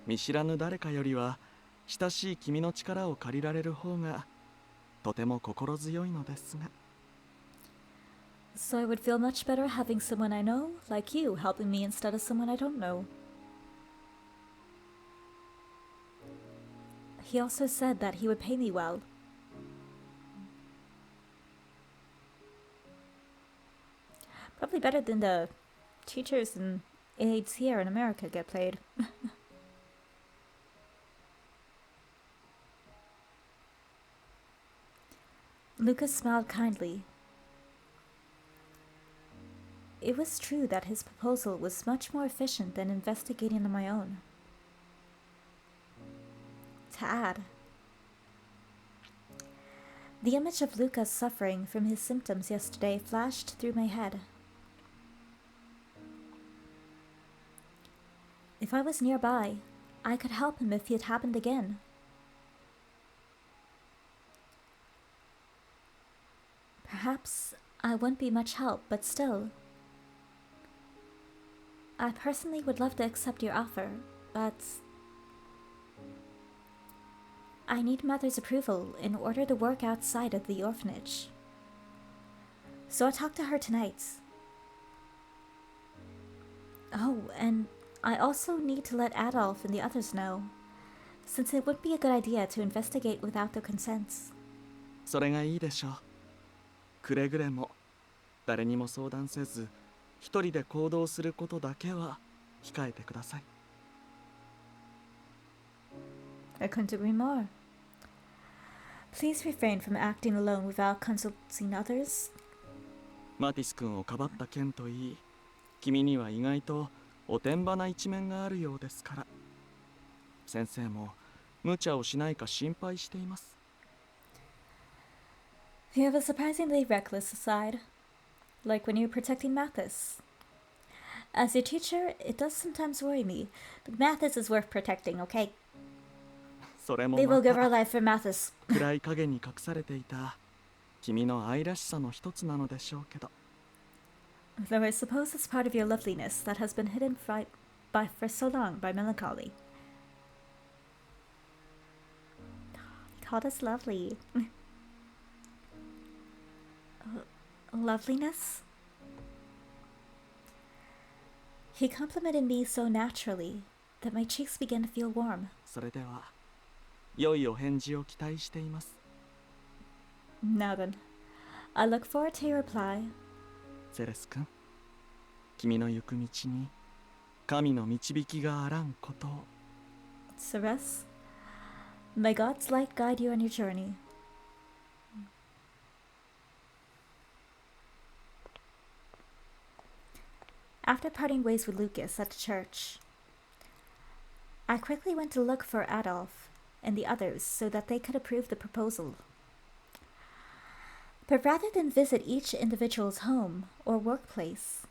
見知らぬ誰かよりは親しい君の力を借りられる方がとても心強いのですが。 So I would feel much better having someone I know, like you, helping me instead of someone I don't know. He also said that he would pay me well. Probably better than the teachers and aides here in America get paid. Lucas smiled kindly. It was true that his proposal was much more efficient than investigating on my own. To add, the image of Lucas suffering from his symptoms yesterday flashed through my head. If I was nearby, I could help him if it happened again. Perhaps I wouldn't be much help, but still. I personally would love to accept your offer, but I need Mother's approval in order to work outside of the orphanage. So I talked to her tonight. Oh, and I also need to let Adolf and the others know, since it would be a good idea to investigate without their consents. それがいいでしょう。くれぐれも誰にも相談せず一人で行動することだけは控えてください。I couldn't agree more. Please refrain from acting alone without consulting others. マティス君をかばった件といい、君には意外とおてんばな一面があるようですから。先生も無茶をしないか心配しています。You have a surprisingly reckless side, like when you're protecting Mathis. As your teacher, it does sometimes worry me, but Mathis is worth protecting, okay? それも We ま will give た our life for Mathis. 暗い影に隠されていた君の愛らしさの一つなのでしょうけど。Though I suppose it's part of your loveliness that has been hidden for so long by melancholy. He called us lovely. Loveliness? He complimented me so naturally that my cheeks began to feel warm. それでは良いお返事を期待しています。 Now then, I look forward to your reply. セレス君、君の行く道に神の導きがあらんことを。 Ceres, may God's light guide you on your journey. After parting ways with Lucas at the church, I quickly went to look for Adolf and the others so that they could approve the proposal. But rather than visit each individual's home or workplace,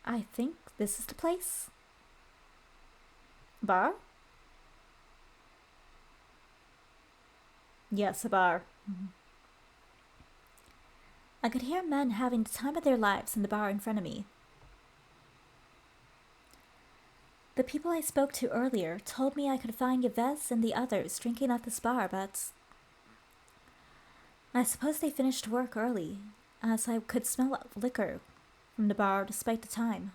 I think this is the place? Bar? Yes, a bar. I could hear men having the time of their lives in the bar in front of me. The people I spoke to earlier told me I could find Yves and the others drinking at this bar, but I suppose they finished work early, as I could smell liquor from the bar despite the time.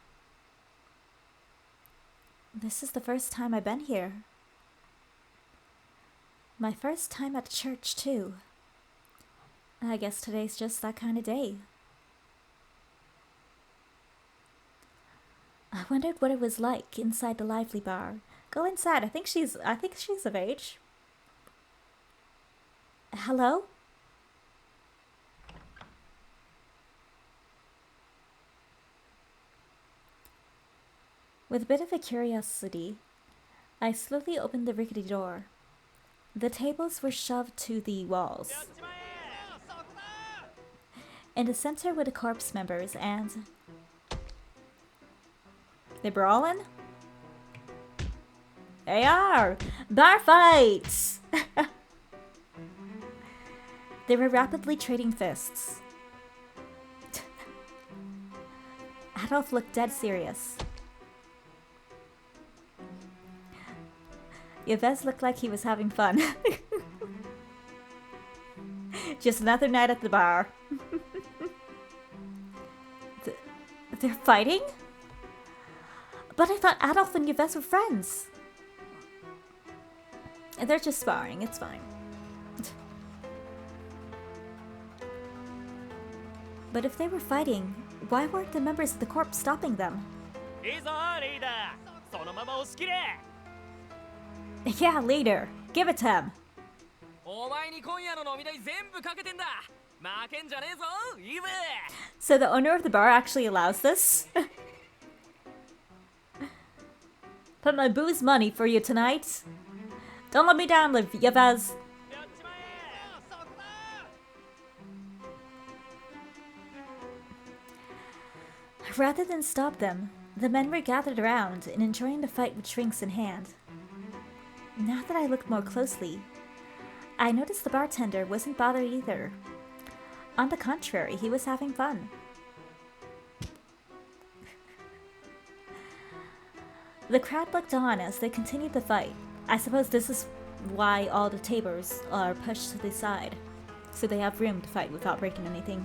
This is the first time I've been here. My first time at church, too. I guess today's just that kind of day. I wondered what it was like inside the lively bar. Go inside. I think she's of age. Hello? With a bit of a curiosity, I slowly opened the rickety door. The tables were shoved to the walls. In the center were the corpse members and... They brawling? They are! Bar fights! They were rapidly trading fists. Adolf looked dead serious. Yves looked like he was having fun. Just another night at the bar. They're fighting? But I thought Adolf and Yves were friends. They're just sparring, it's fine. But if they were fighting, why weren't the members of the corps stopping them? Yeah, leader. Give it to him. So the owner of the bar actually allows this? Put my booze money for you tonight. Don't let me down, Yves. Rather than stop them, the men were gathered around and enjoying the fight with drinks in hand. Now that I looked more closely, I noticed the bartender wasn't bothered either. On the contrary, he was having fun. The crowd looked on as they continued the fight. I suppose this is why all the tables are pushed to the side. so they have room to fight without breaking anything.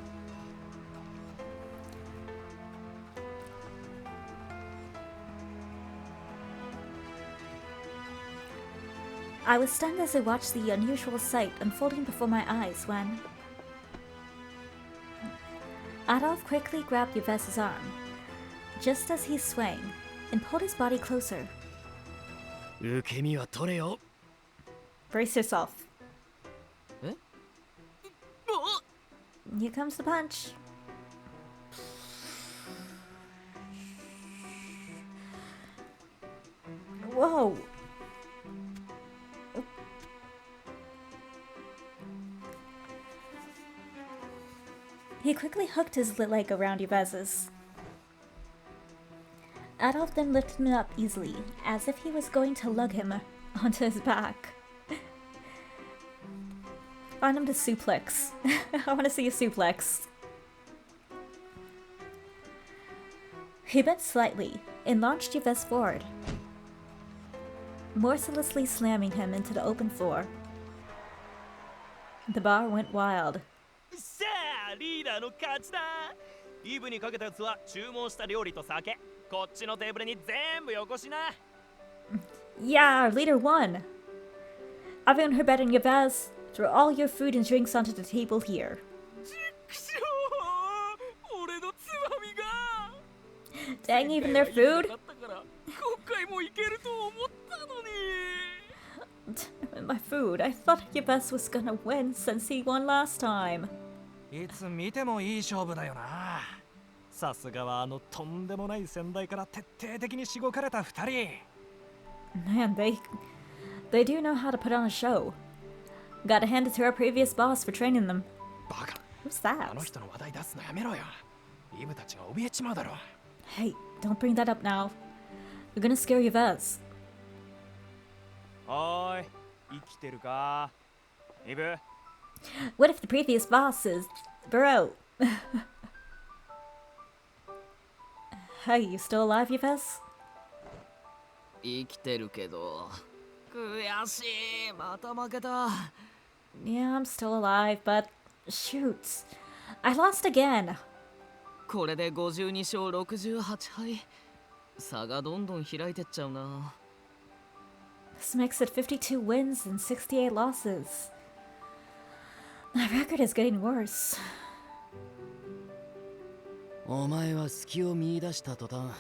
I was stunned as I watched the unusual sight unfolding before my eyes when Adolf quickly grabbed Yves' arm, just as he swang, and pulled his body closer. 受け身は取れよ。 Brace yourself. え？ Here comes the punch. Whoa. He quickly hooked his leg around Yves'. Adolf then lifted him up easily, as if he was going to lug him onto his back. Find him to suplex. I want to see a suplex. He bent slightly and launched Yves forward, mercilessly slamming him into the open floor. The bar went wild. さあリーダーの勝ちだ。イブにかけたやつは注文した料理と酒、こっちのテーブルに全部よこしな。 Yeah, our leader won. Everyone who bet on Yves, throw all your food and drinks onto the table here. くしょー、俺のつまみが。 Dang, even their food? 今回もいけると思ったのに。 My food. I thought Yves was gonna win since he won last time. いつ見てもいい勝負だよな。さすがはあのとんでもない先代から徹底的にしごかれた二人。 Man, they do know how to put on a show. Gotta hand it to our previous boss for training them. バカ。 Who's that? あの人の話題出すのやめろよ。イブたちが怯えちまうだろ。 Hey, don't bring that up now. You're gonna scare Yves. おーい、生きてるか。イブ。 What if the previous boss is Bro? Hey, you still alive, Yves? 生きてるけど悔しい。また負けた。 Yeah, I'm still alive, but shoot, I lost again. これで52勝68敗。差がどんどん開いてっちゃうな。 This makes it 52 wins and 68 losses. My record is getting worse. お前は隙を見出した途端、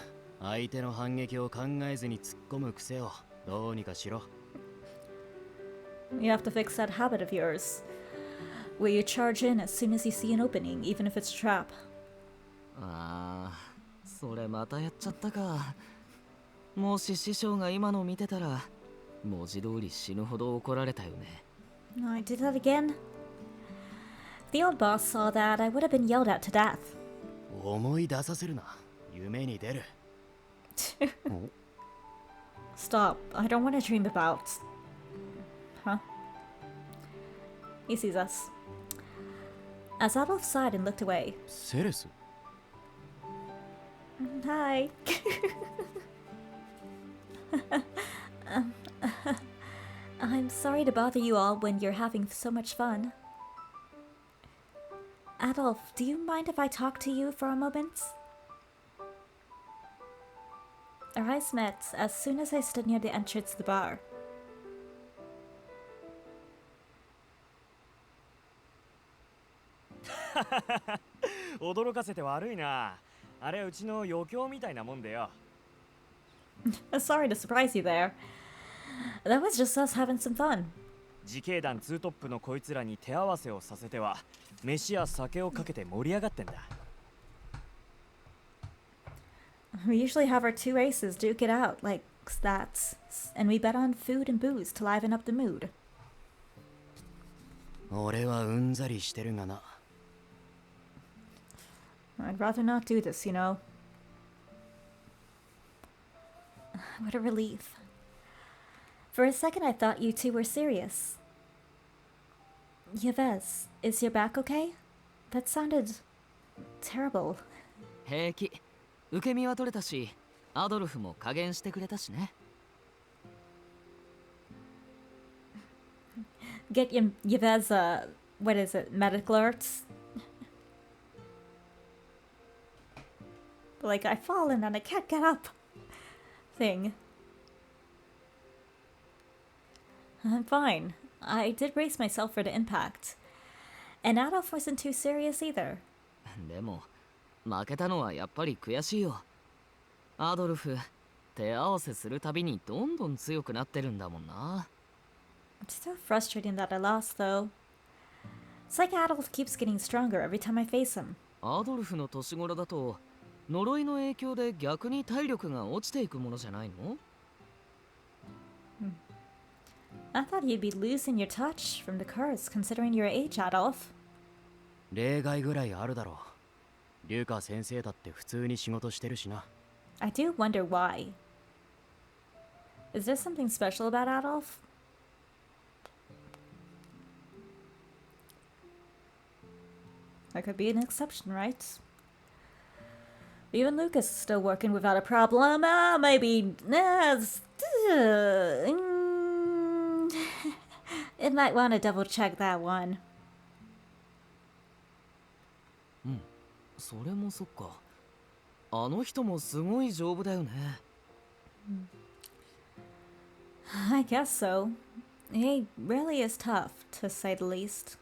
相手の反撃を考えずに突っ込む癖をどうにかしろ。 You have to fix that habit of yours, where you charge in as soon as you see an opening, even if it's a trap. ああ、それまたやっちゃったか。もし師匠が今の見てたら、文字通り死ぬほど怒られたよね。 I did that again? If the old boss saw that, I would have been yelled at to death. 思い出させるな。夢に出る。 Stop. I don't want to dream about. Huh? He sees us. As Adolf sighed and looked away. セレス Hi. I'm sorry to bother you all when you're having so much fun. Adolf, do you mind if I talk to you for a moment? Our eyes met as soon as I stood near the entrance to the bar. 驚かせて悪いな。あれはうちの余興みたいなもんでよ。Sorry to surprise you there. That was just us having some fun. 自警団ツートップのこいつらに手合わせをさせては、飯や酒をかけて盛り上がってんだ。We usually have our two aces duke it out like that, and we bet on food and booze to liven up the mood. 俺はうんざりしてるがな。I'd rather not do this, you know. What a relief. For a second I thought you two were serious. Yves, is your back okay? That sounded terrible. 平気。受け身は取れたし、アドルフも加減してくれたしね。Get Yves what is it, medical arts? Like, I've fallen and I can't get up thing. I'm fine. I did brace myself for the impact. And Adolf wasn't too serious either. でも負けたのはやっぱり悔しいよ。アドルフ、手合わせするたびにどんどん強くなってるんだもんな。It's so frustrating that I lost, though. It's like Adolf keeps getting stronger every time I face him. アドルフの年頃だと呪いの影響で逆に体力が落ちていくものじゃないの？ I thought you'd be losing your touch from the curse, considering your age, Adolf. 例外ぐらいあるだろう。リュウカ先生だって普通に仕事してるしな。I do wonder why. Is there something special about Adolf? There could be an exception, right? Even Lucas is still working without a problem. Maybe... it might want to double check that one. それもそっか。あの人もすごい丈夫だよね。I guess so. He really is tough, to say the least.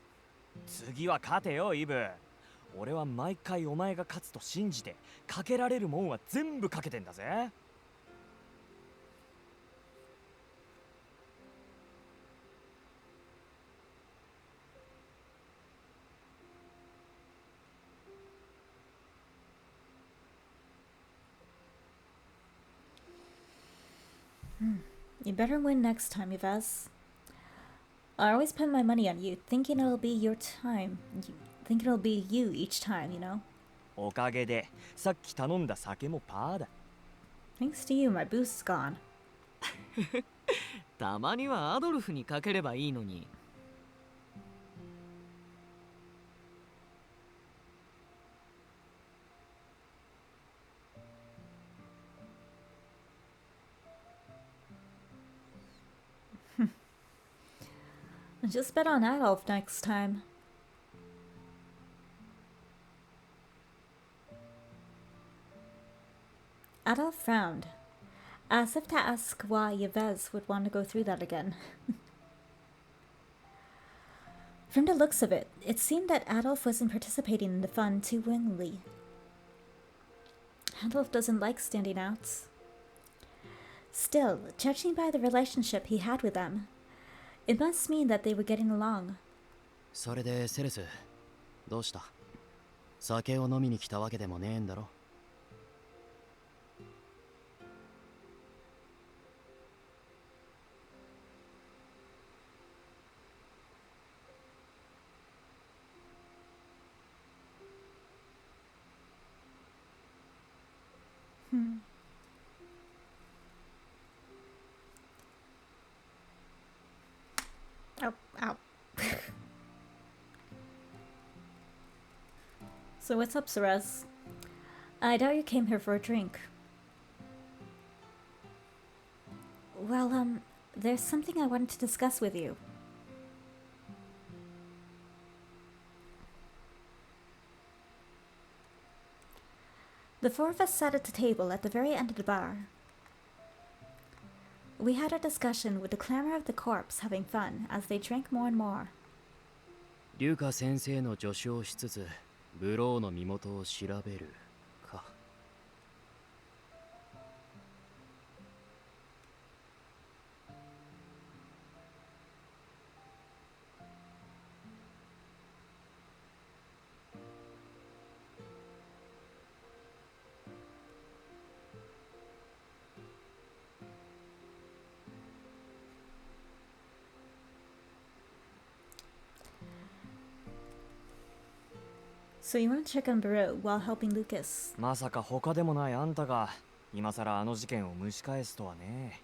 次は勝てよイブ。俺は毎回お前が勝つと信じてかけられるもんは全部かけてんだぜ。You better win next time, Yves. I always put my money on you, thinking it'll be your time. Thinking it'll be you each time, you know? おかげでさっき頼んだ酒もパーだ。 Thanks to you, my boost's gone. たまにはアドルフにかければいいのに。Just bet on Adolf next time. Adolf frowned, as if to ask why Yves would want to go through that again. From the looks of it, it seemed that Adolf wasn't participating in the fun too willingly. Adolf doesn't like standing out. Still, judging by the relationship he had with them, it must mean that they were getting along. それでセレス、どうした？酒を飲みに来たわけでもねえんだろ？Ow, ow. So what's up, Ceres? I doubt you came here for a drink. Well, there's something I wanted to discuss with you. The four of us sat at the table at the very end of the bar. We had a discussion with the clamor of the corpse having fun as they drank more and more. リュウカ先生の助手をしつつブローの身元を調べるか。So you want to check on Barreau while helping Lucas? まさか他でもないあんたが今さらあの事件を蒸し返すとはね。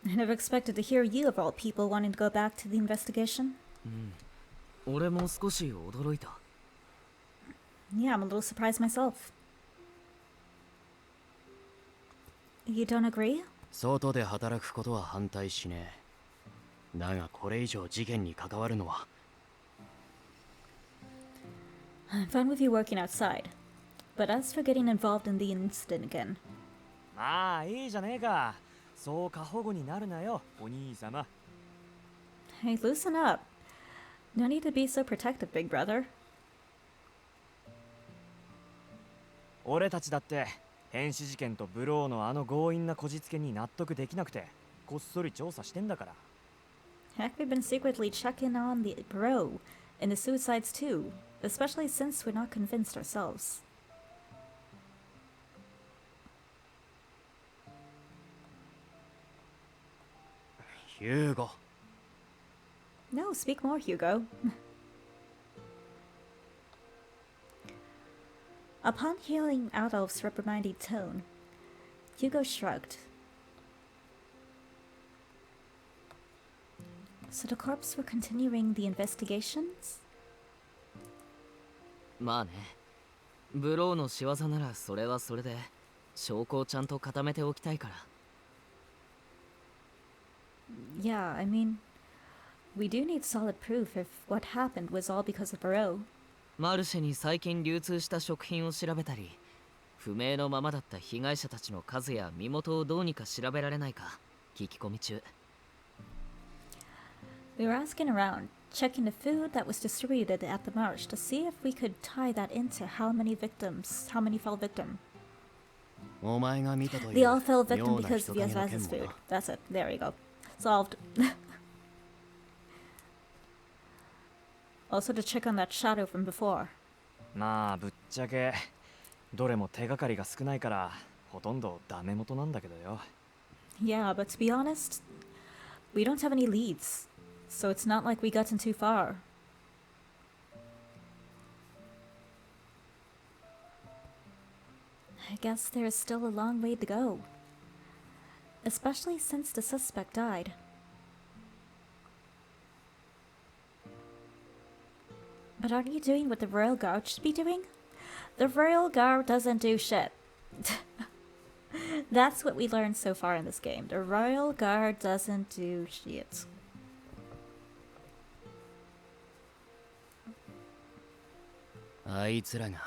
I never expected to hear you of all people wanting to go back to the investigation. 俺も少し驚いた。 Yeah, I'm a little surprised myself. You don't agree? 外で働くことは反対しねだがこれ以上事件に関わるのは I'm fine with you working outside. But as for getting involved in the incident again, まあいいじゃねえか。そう過保護になるなよ、お兄様。 hey, loosen up. No need to be so protective, big brother. 俺たちだって変死事件とブローのあの強引なこじつけに納得できなくてこっそり調査してんだから。 Heck, we've been secretly checking on the bro and the suicides too, especially since we're not convinced ourselves. ヒューゴ No, speak more, Hugo. Upon hearing Adolf's reprimanding tone, Hugo shrugged. So the corps were continuing the investigations? まあね、ブローの仕業ならそれはそれで証拠をちゃんと固めておきたいから。 Yeah, I mean, we do need solid proof if what happened was all because of Barreau. マルシェに最近流通した食品を調べたり、不明のままだった被害者たちの数や身元をどうにか調べられないか聞き込み中。 We were asking around, checking the food that was distributed at the march to see if we could tie that into how many fell victim. お前が見たという They all fell victim 妙な because 人 of 影の Yasvaz's 件も food. な That's it. There you go. Solved. Also to check on that shadow from before. まあぶっちゃけどれも手がかりが少ないからほとんどダメ元なんだけどよ。 Yeah, but to be honest, we don't have any leads. So it's not like we gotten too far. I guess there is still a long way to go. Especially since the suspect died. But aren't you doing what the Royal Guard should be doing? The Royal Guard doesn't do shit. That's what we learned so far in this game. The Royal Guard doesn't do shit. あいつらが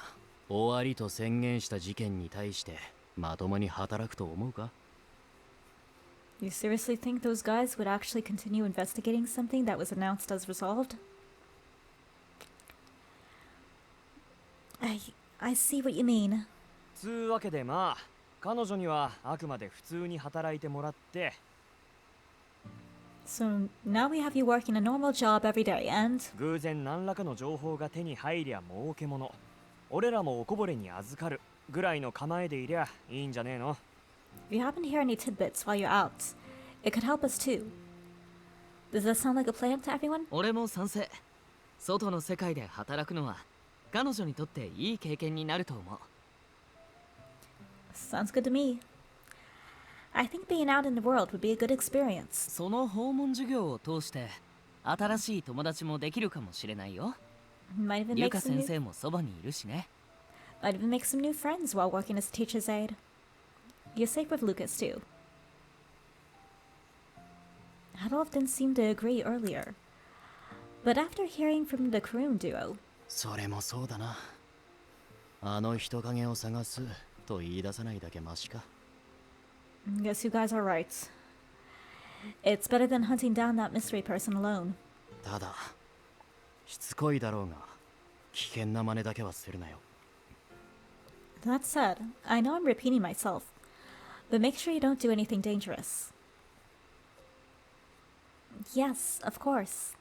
終わりと宣言した事件に対してまともに働くと思うか You seriously think those guys would actually continue investigating something that was announced as resolved? I see what you mean. つうわけでまあ彼女にはあくまで普通に働いてもらって So now we have you working a normal job every day and... 偶然何らかの情報が手に入りゃ儲けもの。俺らもおこぼれに預かるぐらいの構えでいりゃいいんじゃねえの If you happen to hear any tidbits while you're out, it could help us too. Does that sound like a plan to everyone? 俺も賛成。外の世界で働くのは彼女にとっていい経験になると思う。 Sounds good to me. I think being out in the world would be a good experience. その訪問授業を通して新しい友達もできるかもしれないよ。 Might even リュ make カ some 先 new, 生もそばにいるしね。 might even make some new friends while working as a teacher's aide. You're safe with Lucas too. Adolf didn't seem to agree earlier, but after hearing from the Karun duo, それもそうだなあの人影を探すと言い出さないだけマシか guess you guys are right. It's better than hunting down that mystery person alone. ただしつこいだろうが危険な真似だけはするなよ That said, I know I'm repeating myself, but make sure you don't do anything dangerous. Yes, of course.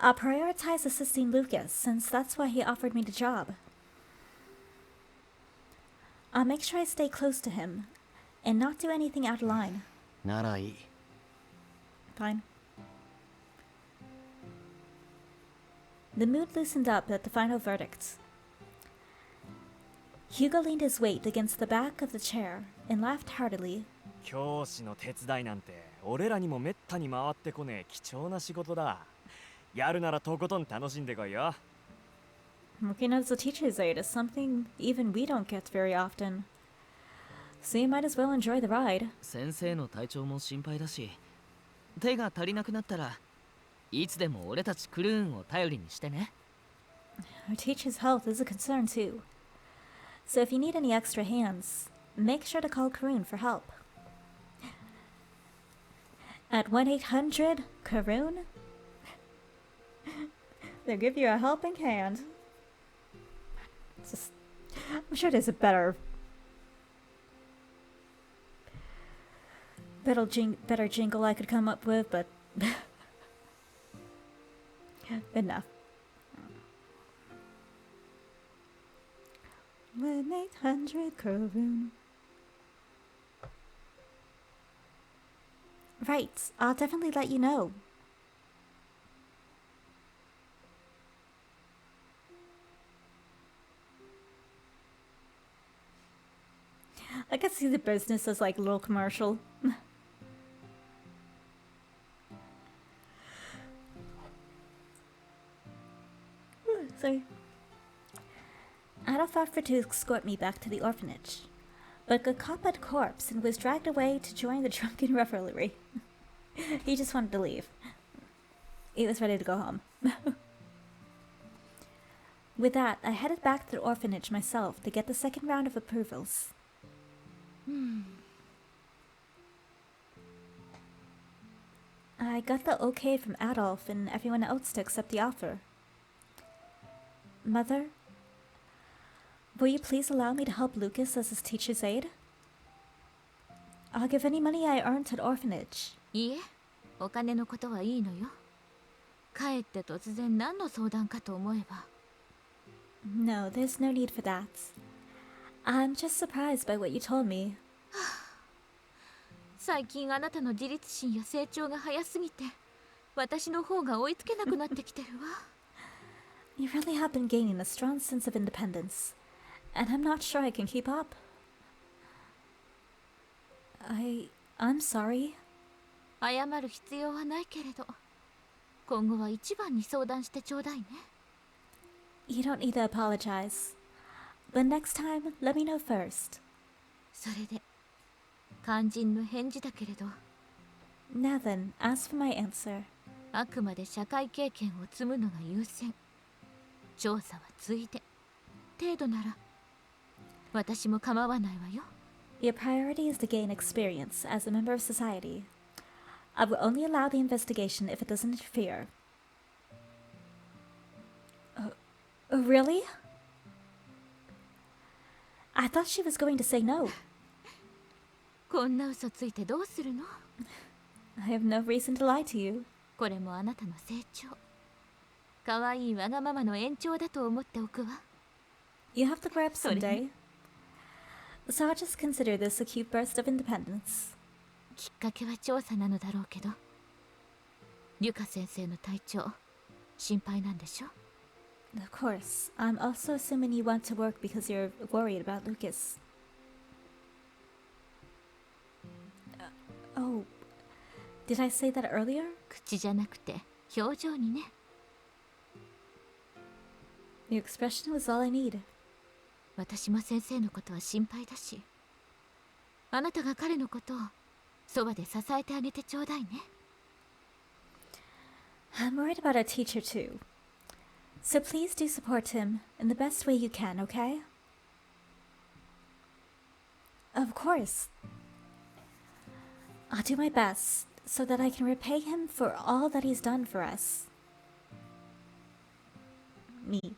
I'll prioritize assisting Lucas since that's why he offered me the job. I'll make sure I stay close to him and not do anything out of line. ならいい Fine. The mood loosened up at the final verdict. Hugo leaned his weight against the back of the chair and laughed heartily. 教師の手伝いなんて俺らにもめったに回ってこねえ貴重な仕事だ。やるならとことん楽しんでこいよ。 Working as a teacher's aide is something even we don't get very often. so you might as well enjoy the ride. 先生の体調も心配だし、手が足りなくなったらいつでも俺たちクルーンを頼りにしてね。 Our teacher's health is a concern too. So if you need any extra hands, make sure to call Karun for help. At 1-800 Karun, they'll give you a helping hand. Just, I'm sure there's a better jingle I could come up with, but enough. 1-800 Karun. Right, I'll definitely let you know. I can see the business as like a little commercial. Sorry. Adolf offered to escort me back to the orphanage, but got caught by the corpse and was dragged away to join the drunken revelry. He just wanted to leave. He was ready to go home. With that, I headed back to the orphanage myself to get the second round of approvals. I got the okay from Adolf and everyone else to accept the offer. Mother, will you please allow me to help Lucas as his teacher's aide? I'll give any money I earned to the orphanage. いいえ、お金のことはいいのよ。かえって突然何の相談かと思えば。No, there's no need for that. I'm just surprised by what you told me. 最近あなたの自立心や成長が早すぎて、私の方が追いつけなくなってきてるわ。You really have been gaining a strong sense of independence, and I'm not sure I can keep up. I'm sorry. 謝る必要はないけれど、今後は一番に相談してちょうだいね。You don't need to apologize. But next time, let me know first. それで、肝心の返事だけれど。Now then, ask for my answer. あくまで社会経験を積むのが優先。調査はついで。程度なら、私も構わないわよ。Your priority is to gain experience as a member of society. I will only allow the investigation if it doesn't interfere. Really? I thought she was going to say no. こんな嘘ついてどうするの？ I have no reason to lie to you. これもあなたの成長。可愛いわがままの延長だと思っておくわ。You have to grow up someday. So I'll just consider this a cute burst of independence. きっかけは調査なのだろうけど、リュカ先生の体調、心配なんでしょ？ Of course. I'm also assuming you want to work because you're worried about Lucas. Oh, did I say that earlier? 口じゃなくて表情にね。Your expression was all I need. 私も先生のことは心配だし、あなたが彼のことをそばで支えてあげてちょうだいね。I'm worried about our teacher too. So please do support him in the best way you can, okay? Of course. I'll do my best so that I can repay him for all that he's done for us. Me.